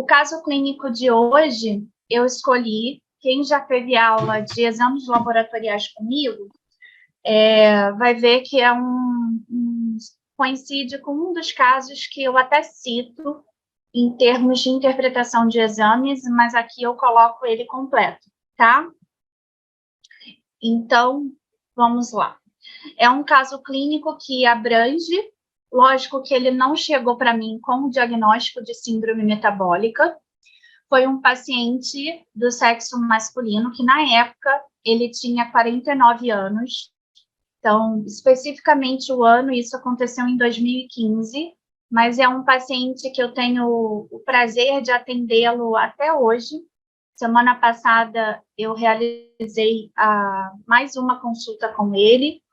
O caso clínico de hoje, eu escolhi, quem já teve aula de exames laboratoriais comigo, vai ver que coincide com um dos casos que eu até cito em termos de interpretação de exames, mas aqui eu coloco ele completo, tá? Então, vamos lá. É um caso clínico que abrange, lógico que ele não chegou para mim com o diagnóstico de síndrome metabólica, foi um paciente do sexo masculino que, na época, ele tinha 49 anos. Então, especificamente o ano, isso aconteceu em 2015, mas é um paciente que eu tenho o prazer de atendê-lo até hoje. Semana passada, eu realizei mais uma consulta com ele.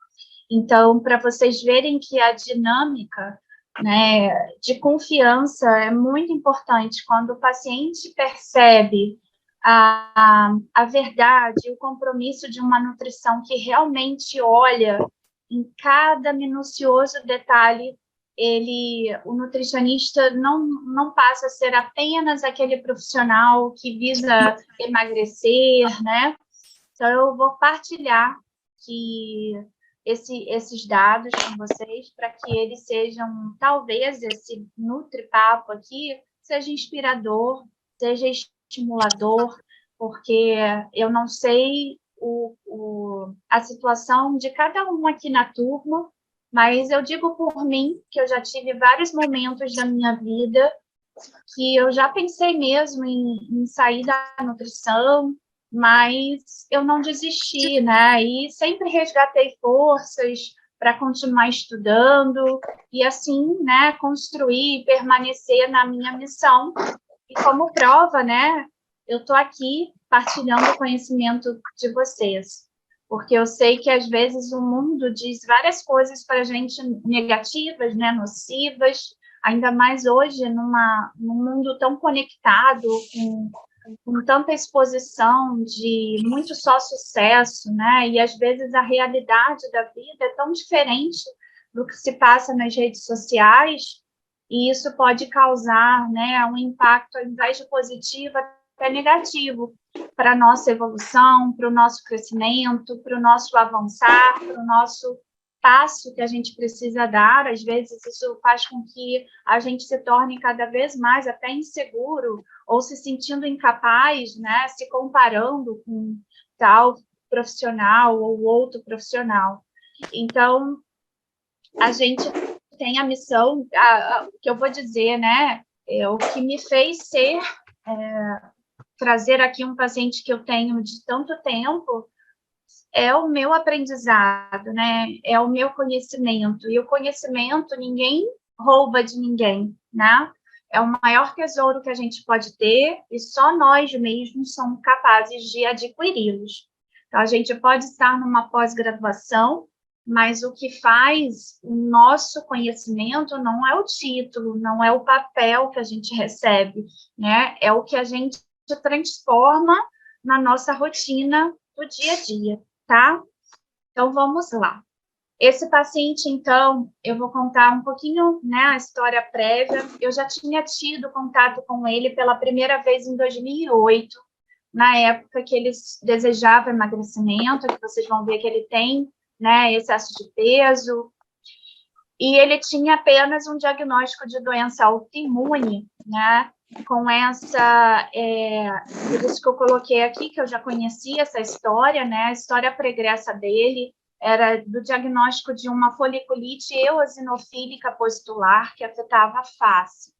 Então, para vocês verem que a dinâmica, né, de confiança é muito importante quando o paciente percebe a verdade, o compromisso de uma nutrição que realmente olha em cada minucioso detalhe, o nutricionista não passa a ser apenas aquele profissional que visa emagrecer, né? Então, eu vou partilhar que esses dados com vocês, para que eles sejam, talvez, esse Nutri-Papo aqui, seja inspirador, seja estimulador, porque eu não sei a situação de cada um aqui na turma, mas eu digo por mim, que eu já tive vários momentos da minha vida que eu já pensei mesmo em sair da nutrição, mas eu não desisti, né? E sempre resgatei forças para continuar estudando e assim, né, construir e permanecer na minha missão. E como prova, né, eu estou aqui partilhando o conhecimento de vocês, porque eu sei que às vezes o mundo diz várias coisas para a gente negativas, né, nocivas, ainda mais hoje num mundo tão conectado, com tanta exposição de muito só sucesso, né? E às vezes a realidade da vida é tão diferente do que se passa nas redes sociais, e isso pode causar, né, um impacto, ao invés de positivo, até negativo para a nossa evolução, para o nosso crescimento, para o nosso avançar, para o nosso passo que a gente precisa dar. Às vezes isso faz com que a gente se torne cada vez mais até inseguro, ou se sentindo incapaz, né, se comparando com tal profissional ou outro profissional. Então, a gente tem a missão, que eu vou dizer, né, o que me fez trazer aqui um paciente que eu tenho de tanto tempo, é o meu aprendizado, né, é o meu conhecimento, e o conhecimento ninguém rouba de ninguém, né, é o maior tesouro que a gente pode ter, e só nós mesmos somos capazes de adquiri-los. Então, a gente pode estar numa pós-graduação, mas o que faz o nosso conhecimento não é o título, não é o papel que a gente recebe, né? É o que a gente transforma na nossa rotina do dia a dia, tá? Então, vamos lá. Esse paciente, então, eu vou contar um pouquinho, né, a história prévia. Eu já tinha tido contato com ele pela primeira vez em 2008, na época que ele desejava emagrecimento, que vocês vão ver que ele tem, né, excesso de peso, e ele tinha apenas um diagnóstico de doença autoimune, né, com por isso que eu coloquei aqui, que eu já conhecia essa história, né, a história pregressa dele era do diagnóstico de uma foliculite eosinofílica postular que afetava a face.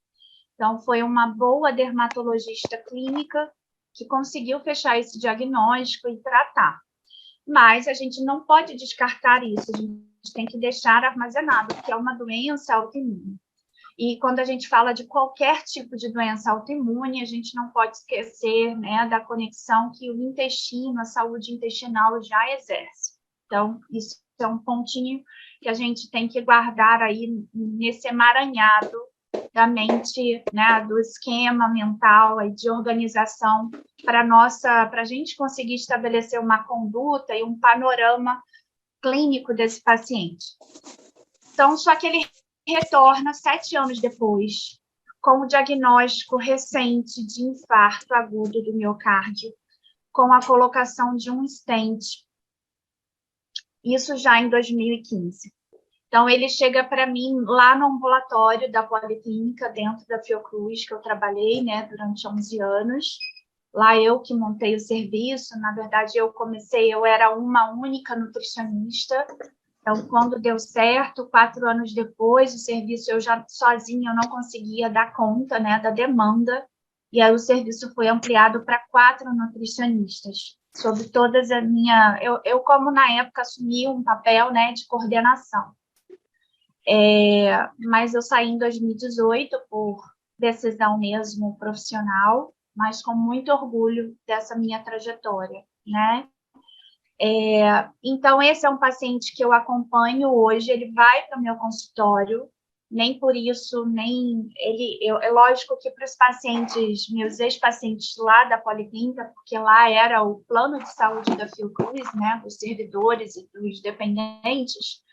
Então, foi uma boa dermatologista clínica que conseguiu fechar esse diagnóstico e tratar. Mas a gente não pode descartar isso, a gente tem que deixar armazenado, porque é uma doença autoimune. E quando a gente fala de qualquer tipo de doença autoimune, a gente não pode esquecer, né, da conexão que o intestino, a saúde intestinal já exerce. Então, isso é um pontinho que a gente tem que guardar aí nesse emaranhado da mente, né, do esquema mental e de organização para a gente conseguir estabelecer uma conduta e um panorama clínico desse paciente. Então, só que ele retorna 7 anos depois com o diagnóstico recente de infarto agudo do miocárdio, com a colocação de um stent, isso já em 2015. Então, ele chega para mim lá no ambulatório da Policlínica, dentro da Fiocruz, que eu trabalhei, né, durante 11 anos. Lá eu que montei o serviço, na verdade, eu era uma única nutricionista. Então, quando deu certo, 4 anos depois, o serviço eu já sozinha eu não conseguia dar conta, né, da demanda, e aí o serviço foi ampliado para 4 nutricionistas, sobre todas a minha... Eu, como na época, assumi um papel, né, de coordenação. Mas eu saí em 2018 por decisão mesmo profissional, mas com muito orgulho dessa minha trajetória, né? Então, esse é um paciente que eu acompanho hoje, ele vai para o meu consultório, nem por isso, nem ele... é lógico que para os pacientes, meus ex-pacientes lá da Policlínica, porque lá era o plano de saúde da Fiocruz, né, dos servidores e dos dependentes,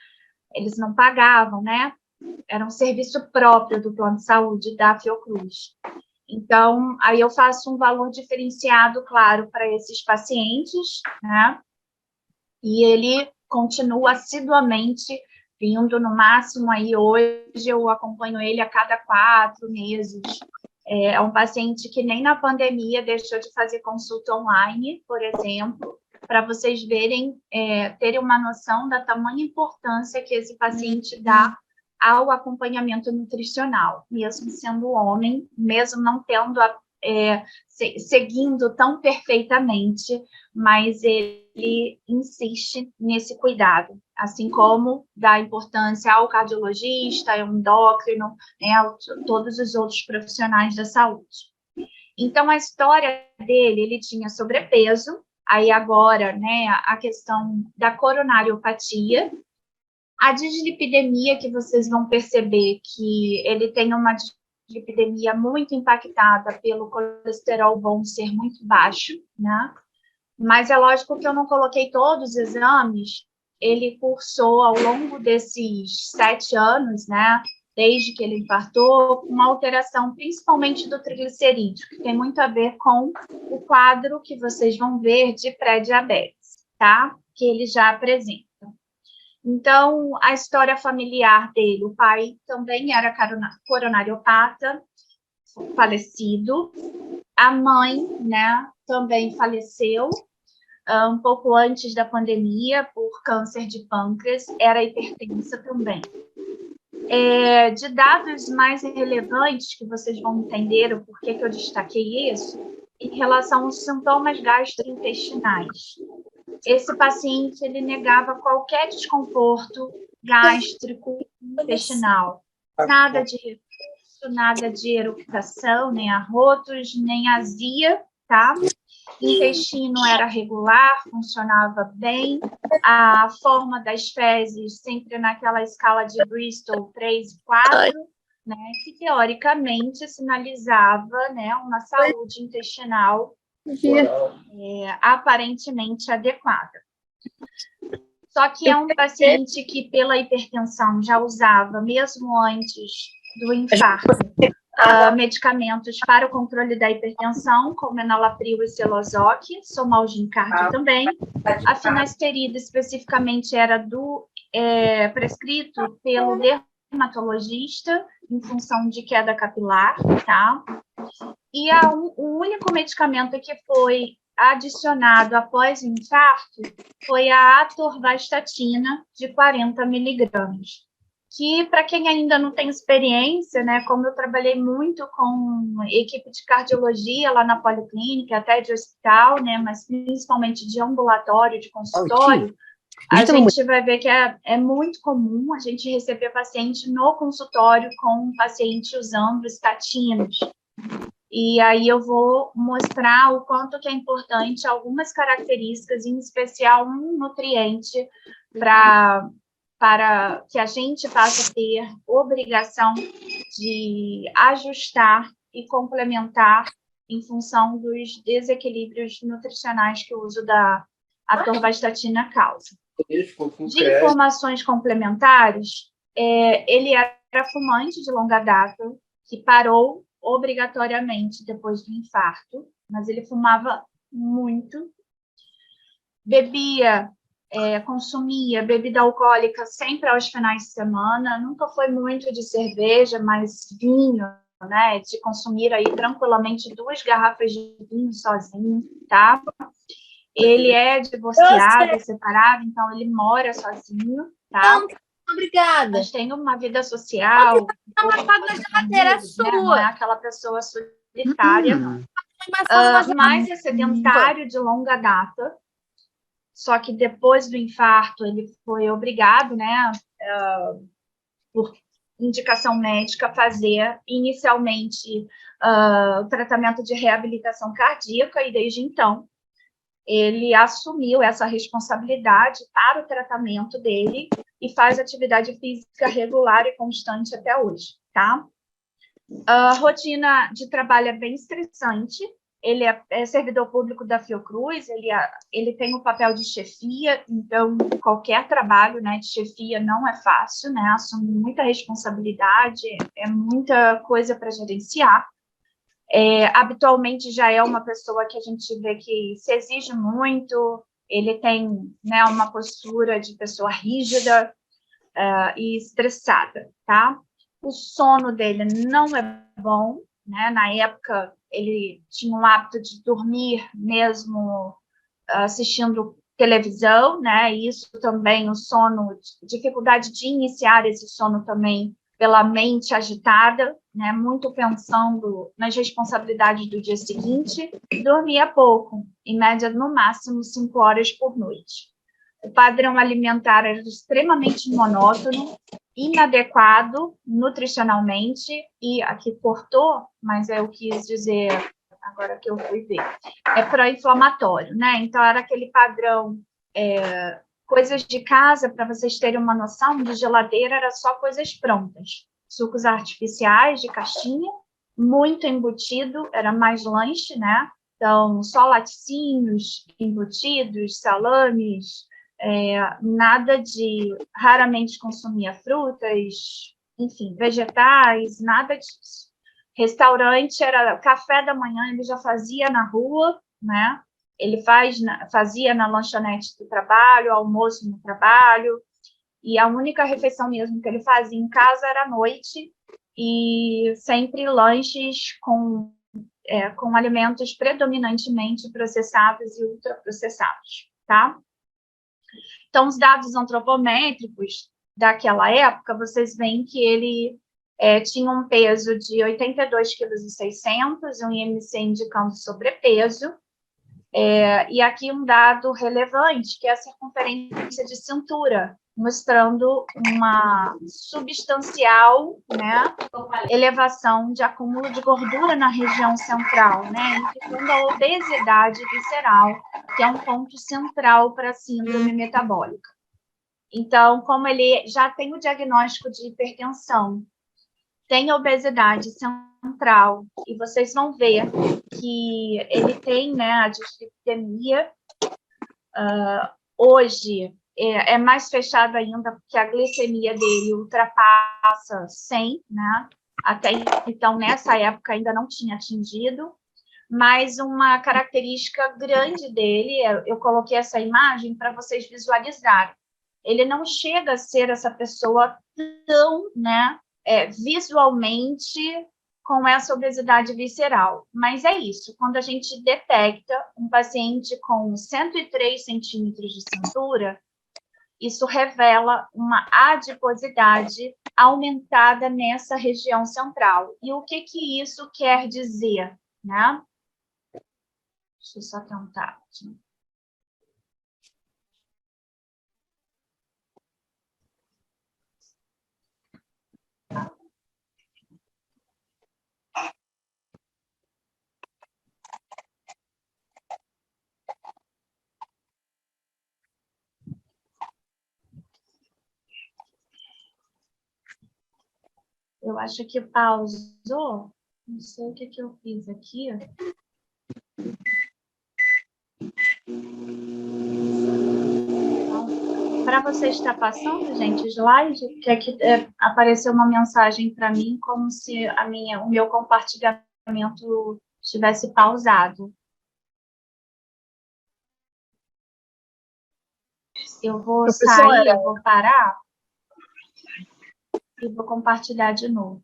eles não pagavam, né? Era um serviço próprio do plano de saúde da Fiocruz. Então, aí eu faço um valor diferenciado, claro, para esses pacientes, né? E ele continua assiduamente vindo, no máximo, aí hoje eu acompanho ele a cada 4 meses. É um paciente que nem na pandemia deixou de fazer consulta online, por exemplo, para vocês verem, terem uma noção da tamanha importância que esse paciente dá ao acompanhamento nutricional, mesmo sendo homem, mesmo não tendo, seguindo tão perfeitamente, mas ele insiste nesse cuidado, assim como dá importância ao cardiologista, ao endócrino, né, todos os outros profissionais da saúde. Então, a história dele, ele tinha sobrepeso, aí agora, né, a questão da coronariopatia, a dislipidemia, que vocês vão perceber que ele tem uma dislipidemia muito impactada pelo colesterol bom ser muito baixo, né? Mas é lógico que eu não coloquei todos os exames, ele cursou ao longo desses 7 anos, né? Desde que ele infartou, uma alteração principalmente do triglicerídeo, que tem muito a ver com o quadro que vocês vão ver de pré-diabetes, tá? Que ele já apresenta. Então, a história familiar dele, o pai também era coronariopata, falecido. A mãe, né, também faleceu um pouco antes da pandemia por câncer de pâncreas, era hipertensa também. De dados mais relevantes, que vocês vão entender o porquê que eu destaquei isso, em relação aos sintomas gastrointestinais. Esse paciente, ele negava qualquer desconforto gástrico, intestinal. Nada de refluxo, nada de eructação, nem arrotos, nem azia, tá? Intestino era regular, funcionava bem. A forma das fezes sempre naquela escala de Bristol 3 e 4, né? Que teoricamente sinalizava, né, uma saúde intestinal aparentemente adequada. Só que é um paciente que, pela hipertensão, já usava, mesmo antes do infarto, medicamentos para o controle da hipertensão, como enalapril e Celozoc, Somalgin-Cardio também. A finasterida, especificamente, era prescrito pelo dermatologista, em função de queda capilar, tá? E o único medicamento que foi adicionado após o infarto foi a atorvastatina, de 40 miligramas, que, para quem ainda não tem experiência, né, como eu trabalhei muito com equipe de cardiologia lá na Policlínica, até de hospital, né, mas principalmente de ambulatório, de consultório, a gente vai ver que é muito comum a gente receber paciente no consultório com um paciente usando estatinas. E aí eu vou mostrar o quanto que é importante algumas características, em especial um nutriente, para que a gente passe a ter obrigação de ajustar e complementar em função dos desequilíbrios nutricionais que o uso da atorvastatina causa. De informações complementares, ele era fumante de longa data, que parou obrigatoriamente depois do infarto, mas ele fumava muito, bebia, consumia bebida alcoólica sempre aos finais de semana, nunca foi muito de cerveja, mas vinho, né, de consumir aí tranquilamente 2 garrafas de vinho sozinho, tá? Ele é divorciado, separado, então ele mora sozinho, tá? Não, obrigada. Mas tem uma vida social, Não, uma página de matéria amigos, né? Não é sua. aquela pessoa solitária, não. Mas Mas é sedentário de longa data, só que depois do infarto ele foi obrigado, né, por indicação médica, a fazer inicialmente o tratamento de reabilitação cardíaca, e desde então ele assumiu essa responsabilidade para o tratamento dele e faz atividade física regular e constante até hoje, tá? A rotina de trabalho é bem estressante. Ele é servidor público da Fiocruz, ele tem o papel de chefia, então qualquer trabalho, né, de chefia não é fácil, né, assume muita responsabilidade, é muita coisa para gerenciar. Habitualmente já é uma pessoa que a gente vê que se exige muito, ele tem, né, uma postura de pessoa rígida e estressada, tá? O sono dele não é bom, né? Na época, ele tinha o hábito de dormir mesmo assistindo televisão, né? E isso também, o sono, dificuldade de iniciar esse sono também pela mente agitada, né? Muito pensando nas responsabilidades do dia seguinte, dormia pouco, em média, no máximo 5 horas por noite. O padrão alimentar era extremamente monótono, inadequado nutricionalmente, e aqui cortou, mas eu quis dizer, agora que eu fui ver, é pró-inflamatório, né? Então, era aquele padrão, coisas de casa, para vocês terem uma noção, de geladeira era só coisas prontas. Sucos artificiais de caixinha, muito embutido, era mais lanche, né? Então, só laticínios, embutidos, salames, nada de... Raramente consumia frutas, enfim, vegetais, nada disso. Restaurante era café da manhã, ele já fazia na rua, né? Ele fazia na lanchonete do trabalho, almoço no trabalho, e a única refeição mesmo que ele fazia em casa era à noite, e sempre lanches com alimentos predominantemente processados e ultraprocessados, tá? Então, os dados antropométricos daquela época, vocês veem que ele tinha um peso de 82,6 kg, um IMC indicando sobrepeso, e aqui um dado relevante, que é a circunferência de cintura, mostrando uma substancial, né, elevação de acúmulo de gordura na região central, né, indicando a obesidade visceral, que é um ponto central para a síndrome metabólica. Então, como ele já tem o diagnóstico de hipertensão, tem obesidade central, e vocês vão ver que ele tem, né, a dislipidemia. Hoje é mais fechado ainda, porque a glicemia dele ultrapassa 100, né? Até então, nessa época, ainda não tinha atingido. Mas uma característica grande dele, eu coloquei essa imagem para vocês visualizarem. Ele não chega a ser essa pessoa tão, né, visualmente com essa obesidade visceral. Mas é isso, quando a gente detecta um paciente com 103 centímetros de cintura, isso revela uma adiposidade aumentada nessa região central. E o que isso quer dizer, né? Deixa eu só tentar aqui. Eu acho que pausou. Não sei o que eu fiz aqui. Para você estar passando, gente, o slide, que aqui apareceu uma mensagem para mim como se o meu compartilhamento estivesse pausado. Eu vou sair, eu vou parar e vou compartilhar de novo.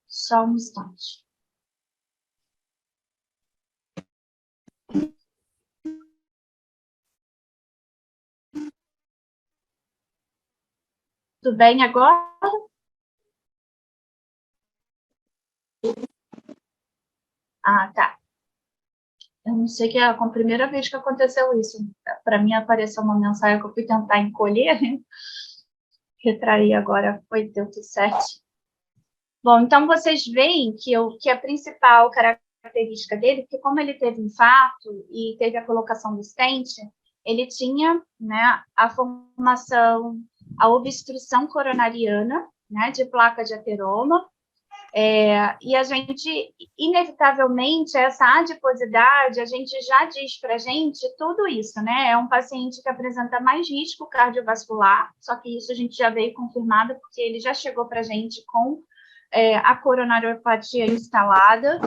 Só um instante. Tudo bem agora? Ah, tá. Eu não sei que é a primeira vez que aconteceu isso. Para mim apareceu uma mensagem que eu fui tentar encolher, né? Retrair agora, deu tudo certo. Bom, então vocês veem que a principal característica dele, porque como ele teve infarto e teve a colocação do stent, ele tinha, né, a formação, a obstrução coronariana, né, de placa de ateroma, e a gente, inevitavelmente, essa adiposidade, a gente já diz para a gente tudo isso, né? É um paciente que apresenta mais risco cardiovascular, só que isso a gente já veio confirmado, porque ele já chegou para a gente com a coronariopatia instalada.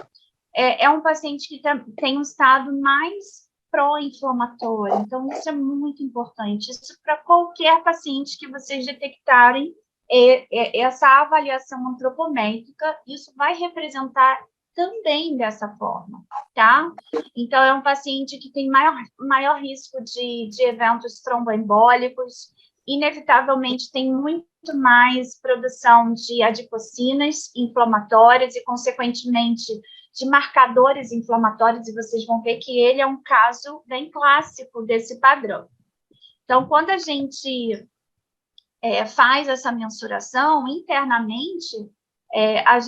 É um paciente que tem um estado mais pró-inflamatório, então isso é muito importante. Isso para qualquer paciente que vocês detectarem essa avaliação antropométrica, isso vai representar também dessa forma, tá? Então, é um paciente que tem maior risco de eventos tromboembólicos, inevitavelmente tem muito mais produção de adipocinas inflamatórias e, consequentemente, de marcadores inflamatórios, e vocês vão ver que ele é um caso bem clássico desse padrão. Então, quando a gente faz essa mensuração internamente, às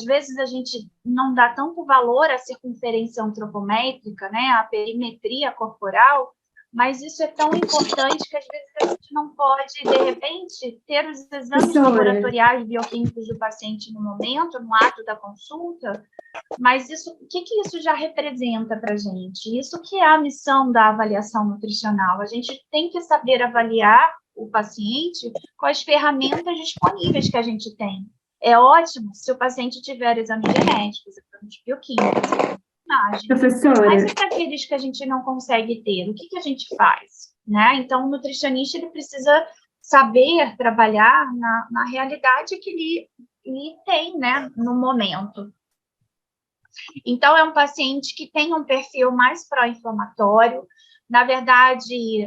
vezes a gente não dá tanto valor à circunferência antropométrica, né, à perimetria corporal, mas isso é tão importante que às vezes a gente não pode, de repente, ter os exames laboratoriais bioquímicos do paciente no momento, no ato da consulta, mas o que isso já representa para a gente? Isso que é a missão da avaliação nutricional. A gente tem que saber avaliar o paciente com as ferramentas disponíveis que a gente tem. É ótimo se o paciente tiver exames genéticos, exames bioquímicos, Professora. mas e para aqueles que a gente não consegue ter, o que a gente faz? Né? Então, o nutricionista ele precisa saber trabalhar na realidade que ele tem, né, no momento. Então, é um paciente que tem um perfil mais pró-inflamatório. Na verdade,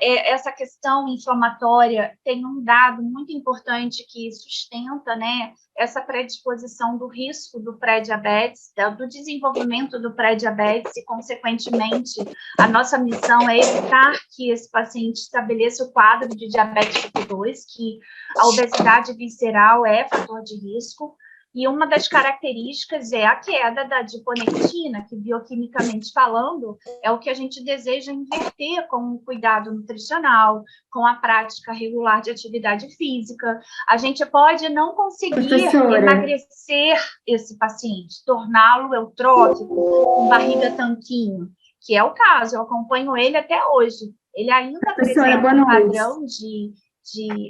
essa questão inflamatória tem um dado muito importante que sustenta, né, essa predisposição do risco do pré-diabetes, do desenvolvimento do pré-diabetes e, consequentemente, a nossa missão é evitar que esse paciente estabeleça o quadro de diabetes tipo 2, que a obesidade visceral é fator de risco. E uma das características é a queda da adiponectina, que, bioquimicamente falando, é o que a gente deseja inverter com o cuidado nutricional, com a prática regular de atividade física. A gente pode não conseguir emagrecer esse paciente, torná-lo eutrófico, com barriga tanquinho, que é o caso, eu acompanho ele até hoje. Ele ainda apresenta um padrão de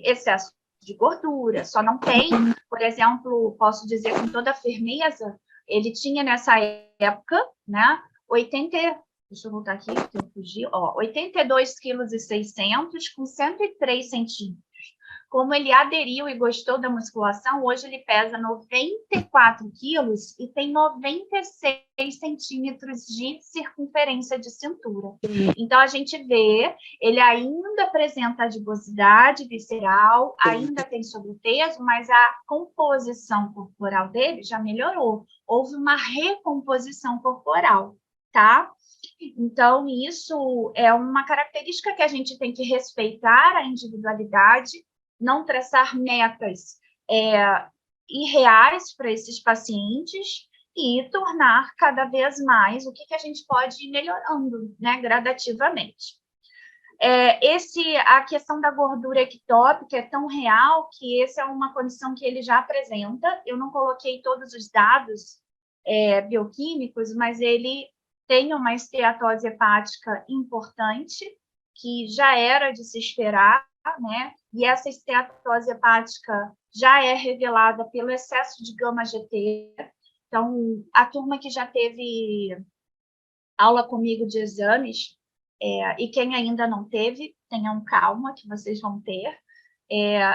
excesso de gordura, só não tem, por exemplo, posso dizer com toda firmeza, ele tinha nessa época, né, deixa eu voltar aqui, que eu fugi, 82,6 kg com 103 centímetros. Como ele aderiu e gostou da musculação, hoje ele pesa 94 quilos e tem 96 centímetros de circunferência de cintura. Então, a gente vê, ele ainda apresenta adiposidade visceral, ainda tem sobrepeso, mas a composição corporal dele já melhorou. Houve uma recomposição corporal, tá? Então, isso é uma característica que a gente tem que respeitar a individualidade, não traçar metas irreais para esses pacientes e tornar cada vez mais o que a gente pode ir melhorando, né, gradativamente. A questão da gordura ectópica é tão real que essa é uma condição que ele já apresenta. Eu não coloquei todos os dados bioquímicos, mas ele tem uma esteatose hepática importante, que já era de se esperar, né? E essa esteatose hepática já é revelada pelo excesso de gama-GT. Então, a turma que já teve aula comigo de exames, e quem ainda não teve, tenham calma, que vocês vão ter.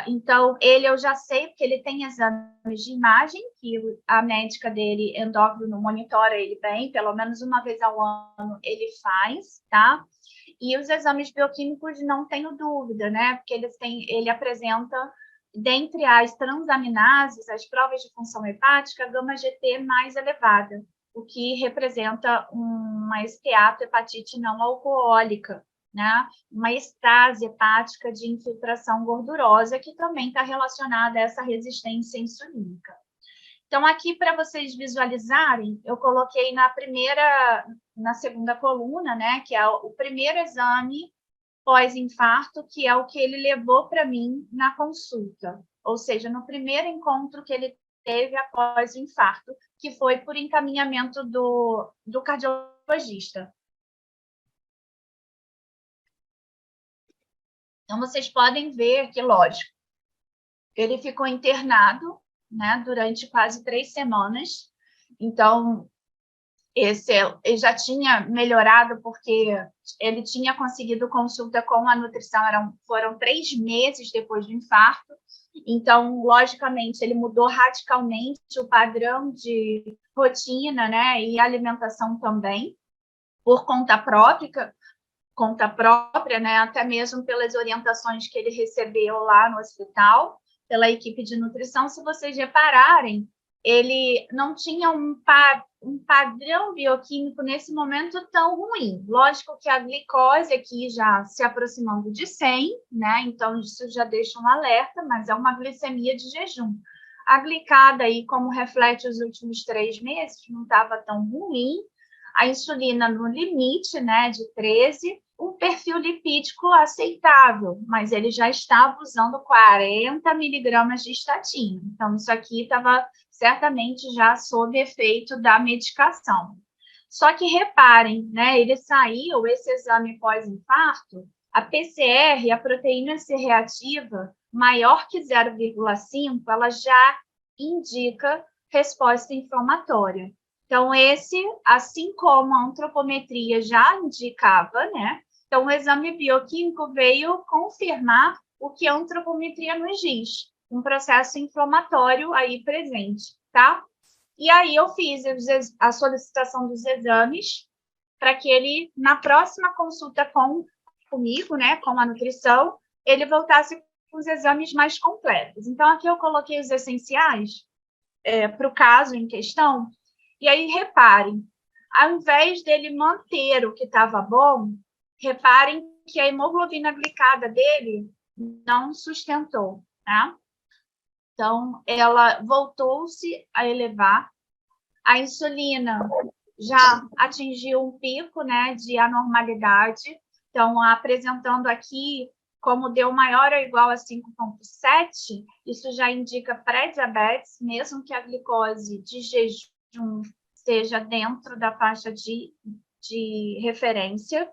Então, ele eu já sei, porque ele tem exames de imagem, que a médica dele, endócrino, monitora ele bem, pelo menos uma vez ao ano ele faz, tá? E os exames bioquímicos, não tenho dúvida, né? Porque ele apresenta, dentre as transaminases, as provas de função hepática, a gama-GT mais elevada, o que representa uma esteatohepatite não alcoólica, né? Uma estase hepática de infiltração gordurosa, que também está relacionada a essa resistência insulínica. Então, aqui, para vocês visualizarem, eu coloquei na segunda coluna, né, que é o primeiro exame pós-infarto, que é o que ele levou para mim na consulta, ou seja, no primeiro encontro que ele teve após o infarto, que foi por encaminhamento do cardiologista. Então, vocês podem ver que, lógico, ele ficou internado, né, durante quase 3 semanas. Então, ele já tinha melhorado, porque ele tinha conseguido consulta com a nutrição, foram 3 meses depois do infarto. Então, logicamente, ele mudou radicalmente o padrão de rotina, né, e alimentação também, por conta própria, né, até mesmo pelas orientações que ele recebeu lá no hospital, pela equipe de nutrição. Se vocês repararem, ele não tinha um padrão bioquímico nesse momento tão ruim. Lógico que a glicose aqui já se aproximando de 100, né? Então isso já deixa um alerta, mas é uma glicemia de jejum. A glicada aí, como reflete os últimos 3 meses, não estava tão ruim. A insulina no limite, né, de 13, um perfil lipídico aceitável, mas ele já estava usando 40 miligramas de estatina. Então, isso aqui estava certamente já sob efeito da medicação. Só que reparem, né, ele saiu, esse exame pós-infarto, a PCR, a proteína C reativa, maior que 0,5, ela já indica resposta inflamatória. Então, assim como a antropometria já indicava, né? Então, o exame bioquímico veio confirmar o que a antropometria nos diz, um processo inflamatório aí presente, tá? E aí eu fiz a solicitação dos exames para que ele, na próxima consulta comigo, né, com a nutrição, ele voltasse com os exames mais completos. Então, aqui eu coloquei os essenciais para o caso em questão. E aí, reparem, ao invés dele manter o que estava bom, reparem que a hemoglobina glicada dele não sustentou, tá? Então, ela voltou-se a elevar. A insulina já atingiu um pico, né, de anormalidade. Então, apresentando aqui como deu maior ou igual a 5,7, isso já indica pré-diabetes, mesmo que a glicose de jejum esteja dentro da faixa de referência.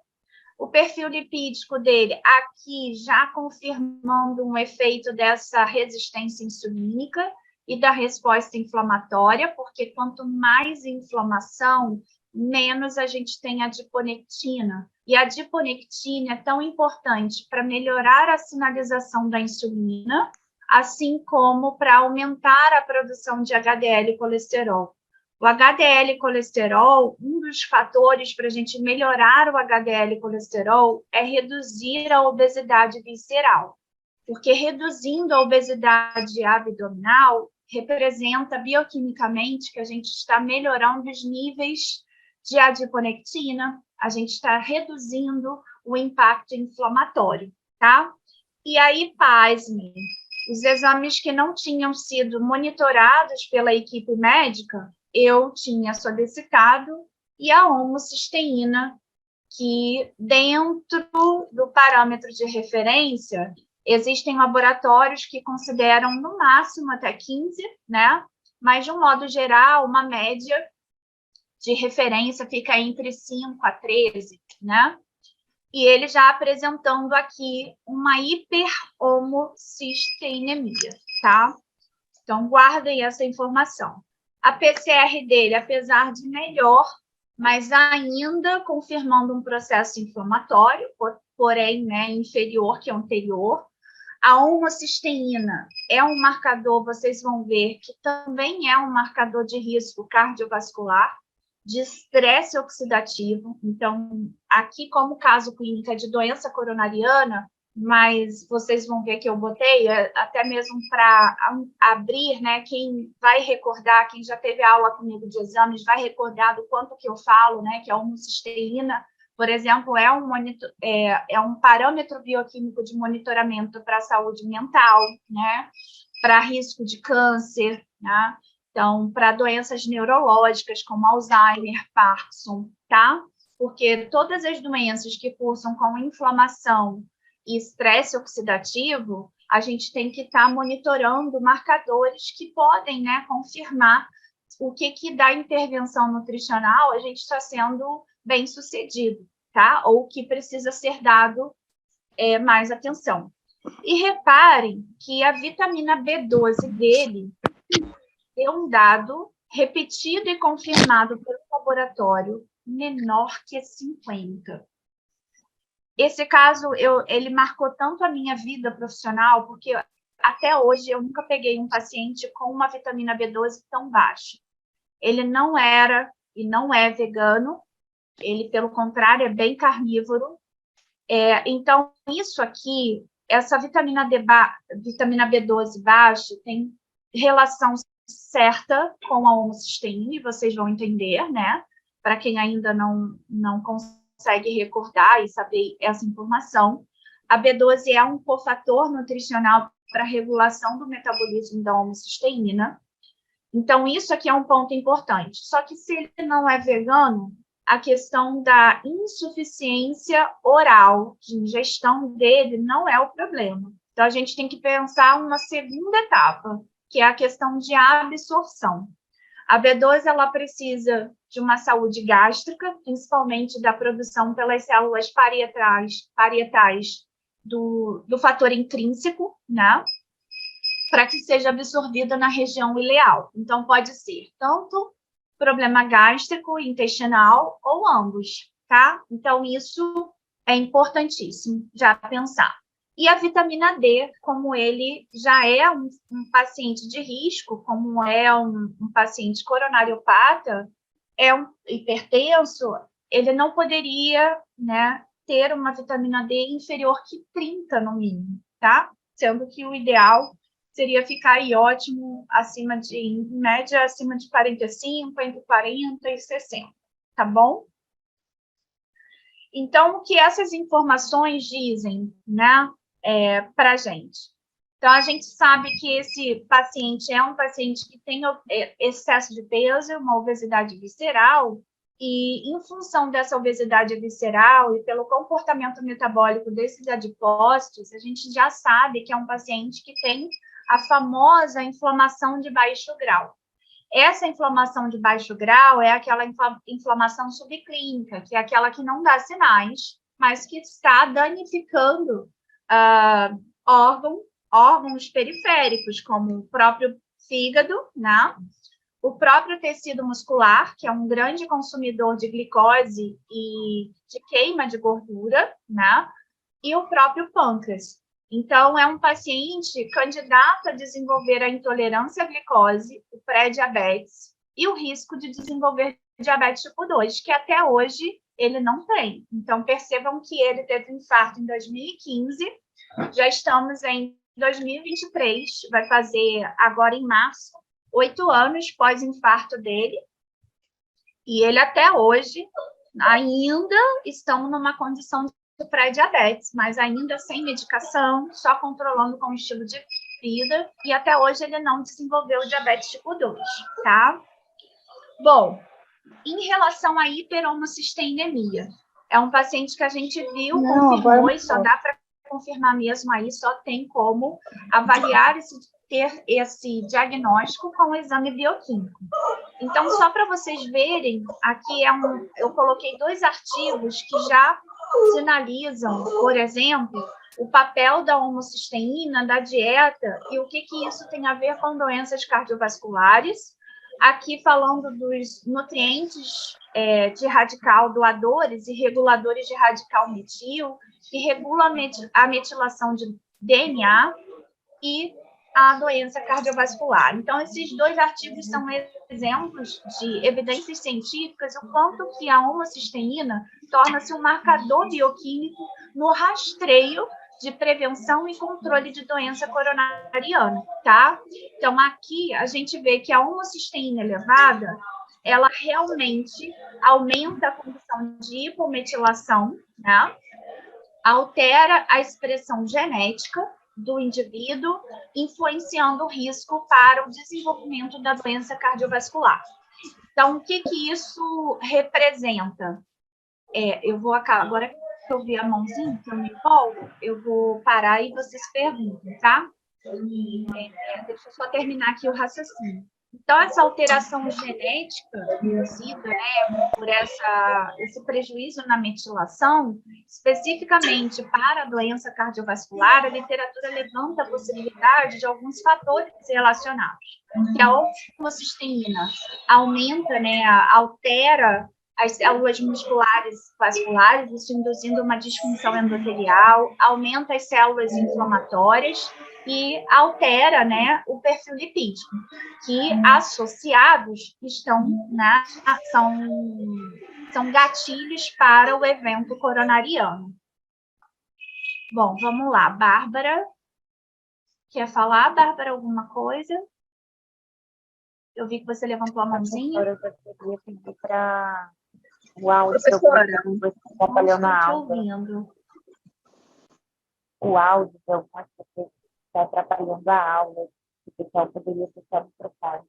O perfil lipídico dele, aqui já confirmando um efeito dessa resistência insulínica e da resposta inflamatória, porque quanto mais inflamação, menos a gente tem adiponectina. E a adiponectina é tão importante para melhorar a sinalização da insulina, assim como para aumentar a produção de HDL colesterol. O HDL colesterol, um dos fatores para a gente melhorar o HDL colesterol é reduzir a obesidade visceral, porque reduzindo a obesidade abdominal representa bioquimicamente que a gente está melhorando os níveis de adiponectina, a gente está reduzindo o impacto inflamatório, tá? E aí, pasmem, os exames que não tinham sido monitorados pela equipe médica, eu tinha solicitado, e a homocisteína, que dentro do parâmetro de referência, existem laboratórios que consideram no máximo até 15, né? Mas, de um modo geral, uma média de referência fica entre 5 a 13, né? E ele já apresentando aqui uma hiperhomocisteinemia, tá? Então, guardem essa informação. A PCR dele, apesar de melhor, mas ainda confirmando um processo inflamatório, porém, né, inferior que o anterior. A homocisteína é um marcador, vocês vão ver, que também é um marcador de risco cardiovascular, de estresse oxidativo. Então, aqui, como caso clínico é de doença coronariana, mas vocês vão ver que eu botei, até mesmo para abrir, né? Quem vai recordar, quem já teve aula comigo de exames, vai recordar do quanto que eu falo, né? Que a homocisteína, por exemplo, é um parâmetro bioquímico de monitoramento para a saúde mental, né? Para risco de câncer, né? Então, para doenças neurológicas como Alzheimer, Parkinson, tá? Porque todas as doenças que cursam com inflamação e estresse oxidativo, a gente tem que estar monitorando marcadores que podem, né, confirmar o que da intervenção nutricional a gente está sendo bem sucedido, tá? Ou que precisa ser dado mais atenção. E reparem que a vitamina B12 dele deu um dado repetido e confirmado pelo laboratório menor que 50. Esse caso, ele marcou tanto a minha vida profissional, porque até hoje eu nunca peguei um paciente com uma vitamina B12 tão baixa. Ele não era e não é vegano, ele, pelo contrário, é bem carnívoro. Então, isso aqui, essa vitamina B12 baixa tem relação certa com a homocisteína, e vocês vão entender, né? Para quem ainda não consegue recordar e saber essa informação, a B12 é um cofator nutricional para a regulação do metabolismo da homocisteína. Então, isso aqui é um ponto importante. Só que se ele não é vegano, a questão da insuficiência oral, de ingestão dele, não é o problema. Então, a gente tem que pensar uma segunda etapa, que é a questão de absorção. A B12 ela precisa de uma saúde gástrica, principalmente da produção pelas células parietais do fator intrínseco, né? Para que seja absorvida na região ileal. Então, pode ser tanto problema gástrico, intestinal, ou ambos, tá? Então, isso é importantíssimo já pensar. E a vitamina D, como ele já é um paciente de risco, como é um paciente coronariopata, é um hipertenso, ele não poderia, né, ter uma vitamina D inferior que 30 no mínimo, tá? Sendo que o ideal seria ficar aí ótimo em média, acima de 45, entre 40 e 60, tá bom? Então, o que essas informações dizem, né, para a gente? Então, a gente sabe que esse paciente é um paciente que tem excesso de peso, uma obesidade visceral, e em função dessa obesidade visceral e pelo comportamento metabólico desses adipócitos, a gente já sabe que é um paciente que tem a famosa inflamação de baixo grau. Essa inflamação de baixo grau é aquela inflamação subclínica, que é aquela que não dá sinais, mas que está danificando órgãos periféricos, como o próprio fígado, né? O próprio tecido muscular, que é um grande consumidor de glicose e de queima de gordura, né? E o próprio pâncreas. Então, é um paciente candidato a desenvolver a intolerância à glicose, o pré-diabetes, e o risco de desenvolver diabetes tipo 2, que até hoje ele não tem. Então, percebam que ele teve um infarto em 2015, já estamos em 2023, vai fazer agora em março, 8 anos pós-infarto dele, e ele até hoje ainda estão numa condição de pré-diabetes, mas ainda sem medicação, só controlando com o estilo de vida, e até hoje ele não desenvolveu diabetes tipo 2, tá? Bom, em relação à hiperhomocisteinemia, é um paciente que a gente viu, confirmou, e só dá para confirmar mesmo, aí só tem como avaliar ter esse diagnóstico com o exame bioquímico. Então, só para vocês verem, aqui eu coloquei 2 artigos que já sinalizam, por exemplo, o papel da homocisteína, da dieta, e o que isso tem a ver com doenças cardiovasculares. Aqui falando dos nutrientes de radical doadores e reguladores de radical metil, que regula a metilação de DNA e a doença cardiovascular. Então, esses 2 artigos são exemplos de evidências científicas, o quanto que a homocisteína torna-se um marcador bioquímico no rastreio de prevenção e controle de doença coronariana, tá? Então, aqui a gente vê que a homocisteína elevada, ela realmente aumenta a condição de hipometilação, né? Altera a expressão genética do indivíduo, influenciando o risco para o desenvolvimento da doença cardiovascular. Então, o que isso representa? Eu vou agora que eu vi a mãozinha, que eu me empolgo, eu vou parar e vocês perguntem, tá? Deixa eu só terminar aqui o raciocínio. Então, essa alteração genética induzida, né, por esse prejuízo na metilação, especificamente para a doença cardiovascular, a literatura levanta a possibilidade de alguns fatores relacionados. Que a homocisteína aumenta, né, altera as células musculares vasculares, isso induzindo uma disfunção endotelial, aumenta as células inflamatórias e altera, né, o perfil lipídico, que associados estão, né, são gatilhos para o evento coronariano. Bom, vamos lá. Bárbara, quer falar, Bárbara, alguma coisa? Eu vi que você levantou a mãozinha. Eu queria pedir para o áudio. Professora, você atrapalhou na estou aula. ouvindo. O áudio de algumas pessoas está atrapalhando a aula. O pessoal poderia deixar no trocado.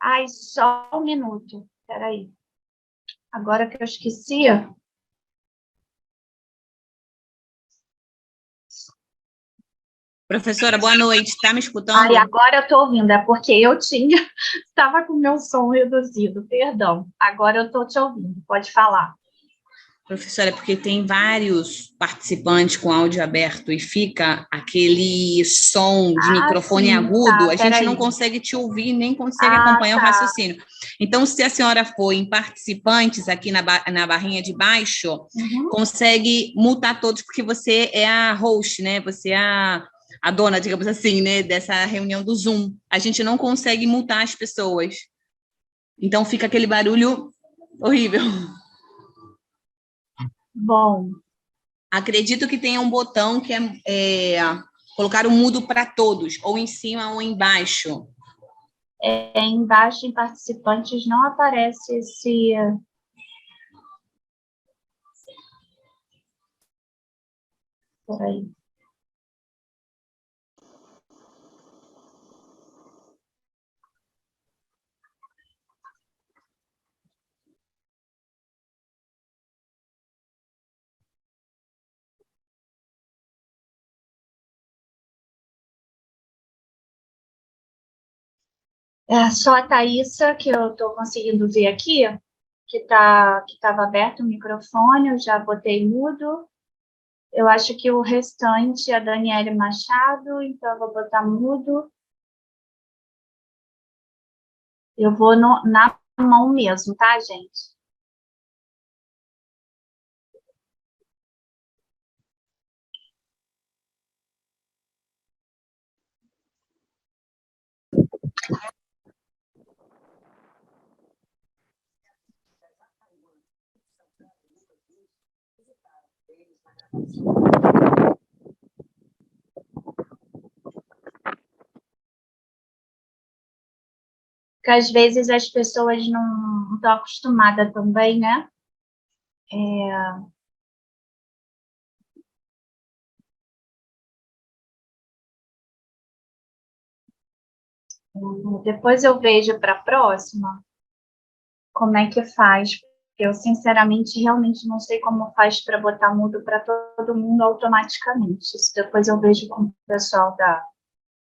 Ai, só um minuto. Espera aí. Agora que eu esqueci. Professora, boa noite. Está me escutando? Ai, agora eu estou ouvindo. É porque eu estava com o meu som reduzido. Perdão. Agora eu estou te ouvindo. Pode falar. Professora, é porque tem vários participantes com áudio aberto e fica aquele som de microfone sim, agudo, tá, a gente não aí. consegue te ouvir, nem consegue acompanhar o raciocínio. Então, se a senhora for em participantes aqui na barrinha de baixo, consegue mutar todos, porque você é a host, né? Você é a dona, digamos assim, né, dessa reunião do Zoom. A gente não consegue multar as pessoas. Então, fica aquele barulho horrível. Bom. Acredito que tenha um botão que é colocar o mudo para todos, ou em cima ou embaixo. Embaixo, em participantes, não aparece esse... Peraí. É só a Thaísa, que eu estou conseguindo ver aqui, que estava aberto o microfone, eu já botei mudo. Eu acho que o restante é a Daniele Machado, então eu vou botar mudo. Eu vou na mão mesmo, tá, gente? Porque às vezes as pessoas não estão acostumadas também, né? Depois eu vejo para a próxima. como é que faz. Eu, sinceramente, realmente não sei como faz para botar mudo para todo mundo automaticamente. Isso depois eu vejo com o pessoal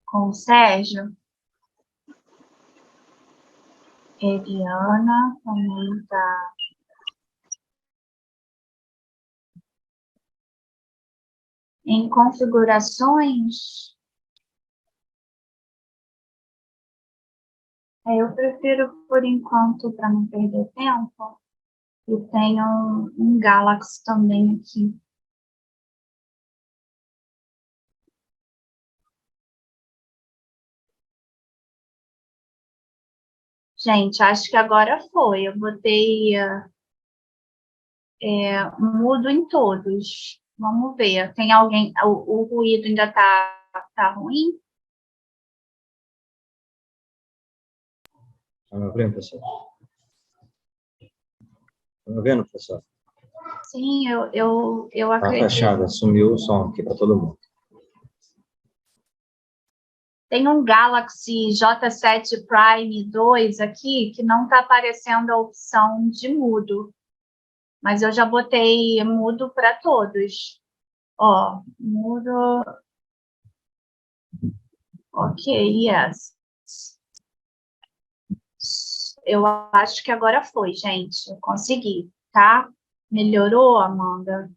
com o Sérgio. Eliana também está. Em configurações, eu prefiro, por enquanto, para não perder tempo, e tenho um Galaxy também aqui. Gente, acho que agora foi. Eu botei mudo em todos. Vamos ver. Tem alguém... O ruído ainda tá ruim? Está me ouvindo, professor? Está me ouvindo, professor? Sim, eu Está acredito. fechada, sumiu o som aqui para todo mundo. Tem um Galaxy J7 Prime 2 aqui que não está aparecendo a opção de mudo. Mas eu já botei mudo para todos. Ó, mudo. Ok, yes. Eu acho que agora foi, gente. Eu consegui, tá? Melhorou, Amanda?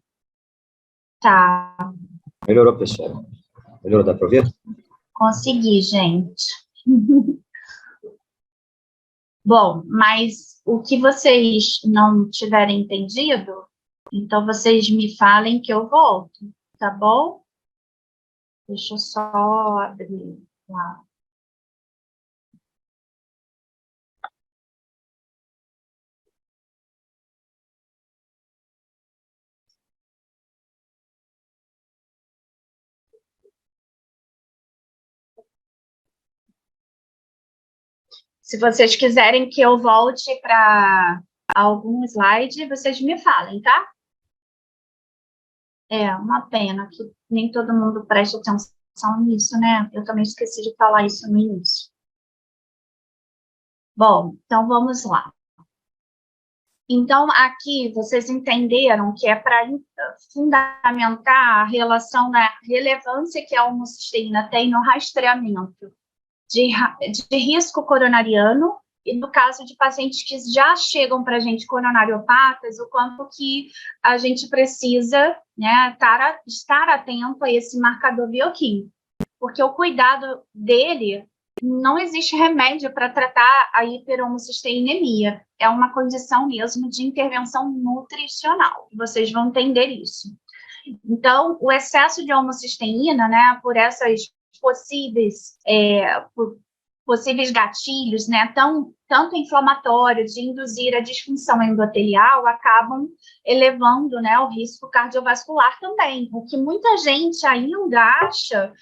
Tá, Melhorou, professor? Melhorou, dá para ouvir? consegui, gente. Bom, mas o que vocês não tiverem entendido, então vocês me falem que eu volto, tá bom? Deixa eu só abrir lá. Se vocês quiserem que eu volte para algum slide, vocês me falem, tá? É uma pena que nem todo mundo presta atenção nisso, né? Eu também esqueci de falar isso no início. Bom, então vamos lá. Então, aqui vocês entenderam que é para fundamentar a relação da relevância que a homocisteína tem no rastreamento de risco coronariano e no caso de pacientes que já chegam para a gente coronariopatas, o quanto que a gente precisa, né, estar atento a esse marcador bioquímico, porque o cuidado dele, não existe remédio para tratar a hiperhomocisteinemia, é uma condição mesmo de intervenção nutricional, vocês vão entender isso. Então, o excesso de homocisteína, né, por essas possíveis gatilhos, né, tanto inflamatórios, de induzir a disfunção endotelial, acabam elevando, né, o risco cardiovascular também, o que muita gente ainda acha,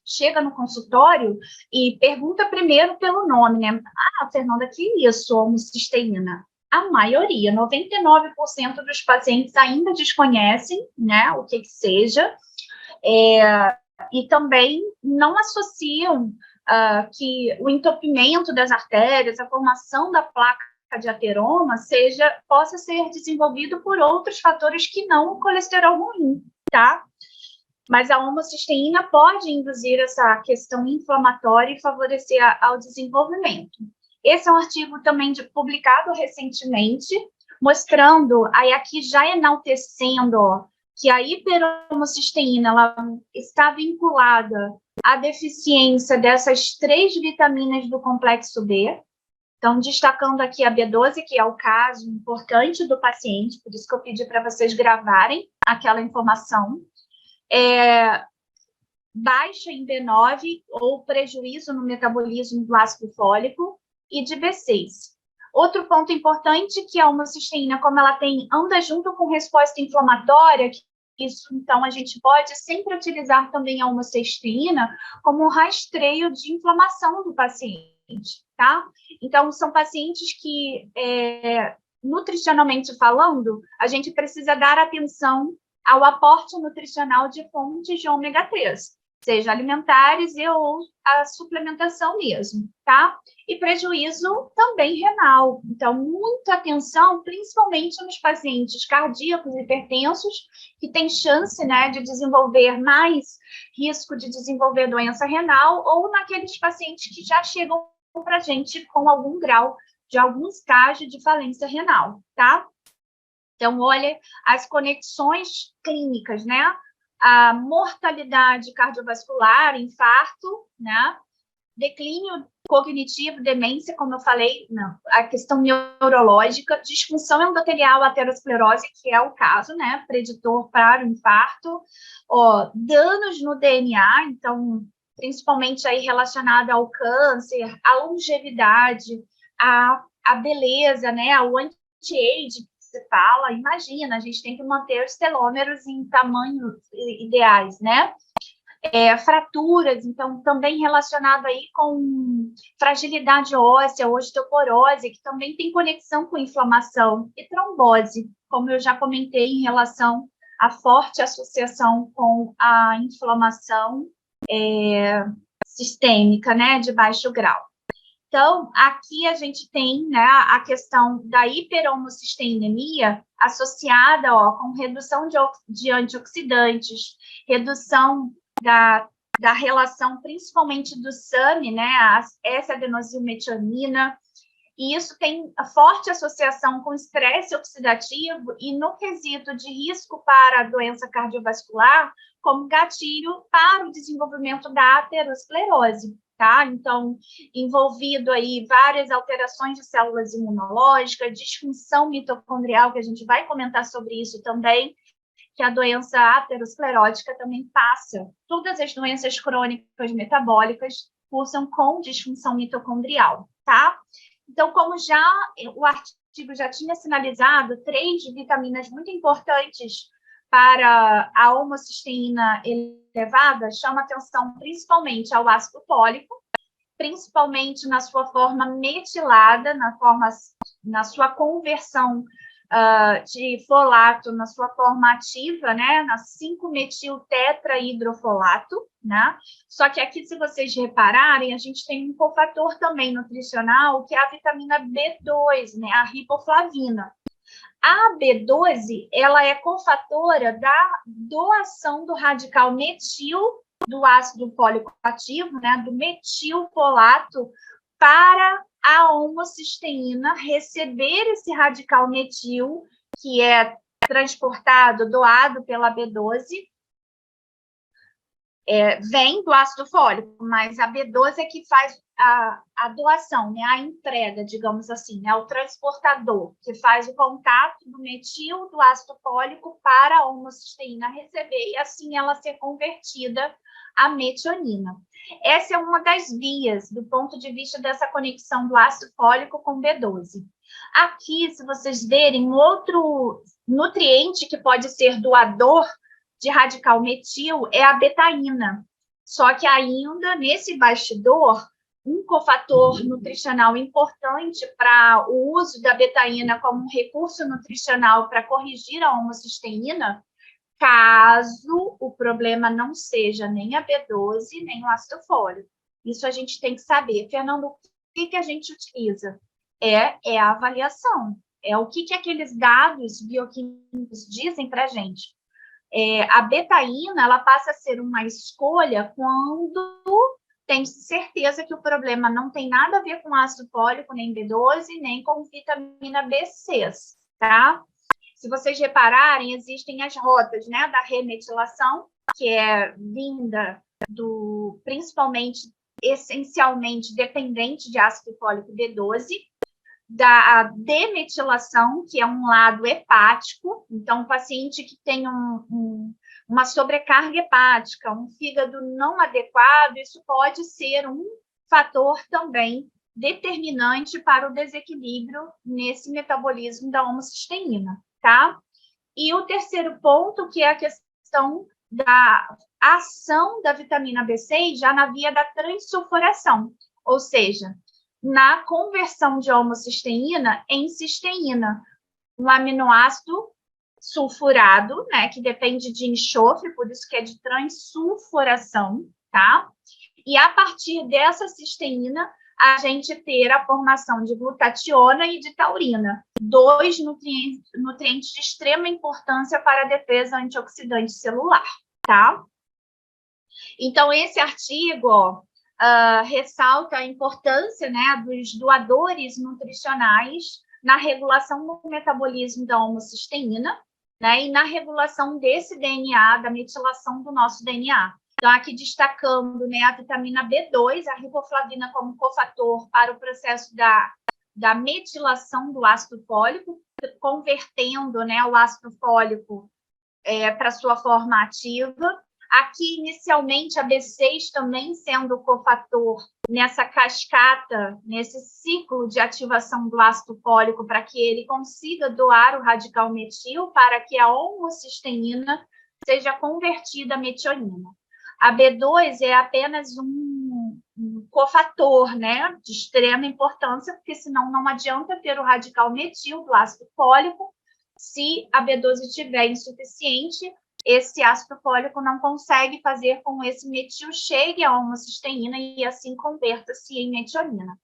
chega no consultório e pergunta primeiro pelo nome, né? Ah, Fernanda, que isso, homocisteína? A maioria, 99% dos pacientes ainda desconhecem, né, o que seja, e também não associam que o entupimento das artérias, a formação da placa de ateroma possa ser desenvolvido por outros fatores que não o colesterol ruim, tá? Mas a homocisteína pode induzir essa questão inflamatória e favorecer ao desenvolvimento. Esse é um artigo também publicado recentemente, mostrando, aí aqui já enaltecendo, que a hiperhomocisteína ela está vinculada à deficiência dessas 3 vitaminas do complexo B. Então, destacando aqui a B12, que é o caso importante do paciente, por isso que eu pedi para vocês gravarem aquela informação. Baixa em B9 ou prejuízo no metabolismo do ácido fólico e de B6. Outro ponto importante que a homocisteína, como ela anda junto com resposta inflamatória, então a gente pode sempre utilizar também a homocisteína como um rastreio de inflamação do paciente, tá? Então, são pacientes que, nutricionalmente falando, a gente precisa dar atenção ao aporte nutricional de fontes de ômega 3. seja alimentares e ou a suplementação mesmo, tá? E prejuízo também renal. Então, muita atenção, principalmente nos pacientes cardíacos hipertensos, que têm chance, né, de desenvolver mais risco de desenvolver doença renal, ou naqueles pacientes que já chegam para a gente com algum grau de algum estágio de falência renal, tá? Então, olha as conexões clínicas, né? A mortalidade cardiovascular, infarto, né? Declínio cognitivo, demência, como eu falei, não, a questão neurológica, disfunção endotelial, aterosclerose, que é o caso, né? Preditor para o infarto, danos no DNA, então, principalmente aí relacionado ao câncer, à longevidade, à beleza, né? Ao anti-age, se fala, imagina, a gente tem que manter os telômeros em tamanhos ideais, né? Fraturas, então, também relacionado aí com fragilidade óssea, osteoporose, que também tem conexão com inflamação, e trombose, como eu já comentei em relação à forte associação com a inflamação sistêmica, né, de baixo grau. Então, aqui a gente tem, né, a questão da hiperhomocisteinemia associada, com redução de antioxidantes, redução da relação, principalmente do SAMe, né, a S-adenosilmetionina, e isso tem a forte associação com estresse oxidativo e no quesito de risco para a doença cardiovascular, como gatilho para o desenvolvimento da aterosclerose. Tá? Então, envolvido aí várias alterações de células imunológicas, disfunção mitocondrial, que a gente vai comentar sobre isso também, que a doença aterosclerótica também passa. Todas as doenças crônicas metabólicas cursam com disfunção mitocondrial, tá? Então, como o artigo já tinha sinalizado, 3 vitaminas muito importantes para a homocisteína elevada, chama atenção principalmente ao ácido fólico, principalmente na sua forma metilada, na sua conversão de folato, na sua forma ativa, né, na 5-metil-tetrahidrofolato, né? Só que aqui, se vocês repararem, a gente tem um cofator também nutricional, que é a vitamina B2, né, a riboflavina. A B12, ela é cofatora da doação do radical metil do ácido fólico ativo, né, do metilfolato, para a homocisteína receber esse radical metil, que é transportado, doado pela B12, vem do ácido fólico, mas a B12 é que faz a doação, né, a entrega, digamos assim, né, o transportador, que faz o contato do metil do ácido fólico para a homocisteína receber, e assim ela ser convertida a metionina. Essa é uma das vias, do ponto de vista dessa conexão do ácido fólico com B12. Aqui, se vocês verem, um outro nutriente que pode ser doador de radical metil é a betaína. Só que ainda, nesse bastidor, um cofator nutricional importante para o uso da betaína como um recurso nutricional para corrigir a homocisteína, caso o problema não seja nem a B12, nem o ácido fólico. Isso a gente tem que saber. Fernando, o que a gente utiliza? É a avaliação. É o que aqueles dados bioquímicos dizem para a gente. A betaína, ela passa a ser uma escolha quando tem certeza que o problema não tem nada a ver com ácido fólico, nem B12, nem com vitamina B6, tá? Se vocês repararem, existem as rotas, né, da remetilação, que é vinda principalmente, essencialmente, dependente de ácido fólico B12, da demetilação, que é um lado hepático, então, o paciente que tem uma sobrecarga hepática, um fígado não adequado, isso pode ser um fator também determinante para o desequilíbrio nesse metabolismo da homocisteína, tá? E o terceiro ponto, que é a questão da ação da vitamina B6 já na via da transsulfuração, ou seja, na conversão de homocisteína em cisteína, um aminoácido sulfurado, né, que depende de enxofre, por isso que é de transsulfuração, tá? E a partir dessa cisteína, a gente ter a formação de glutationa e de taurina, dois nutrientes de extrema importância para a defesa antioxidante celular, tá? Então, esse artigo, ó, ressalta a importância, né, dos doadores nutricionais na regulação do metabolismo da homocisteína, né, e na regulação desse DNA, da metilação do nosso DNA. Então, aqui destacando, né, a vitamina B2, a riboflavina como cofator para o processo da metilação do ácido fólico, convertendo, né, o ácido fólico para sua forma ativa. Aqui, inicialmente, a B6 também sendo o cofator nessa cascata, nesse ciclo de ativação do ácido fólico, para que ele consiga doar o radical metil, para que a homocisteína seja convertida a metionina. A B2 é apenas um cofator, né, de extrema importância, porque senão não adianta ter o radical metil do ácido fólico. Se a B12 estiver insuficiente, esse ácido fólico não consegue fazer com que esse metil chegue à homocisteína e assim converta-se em metionina.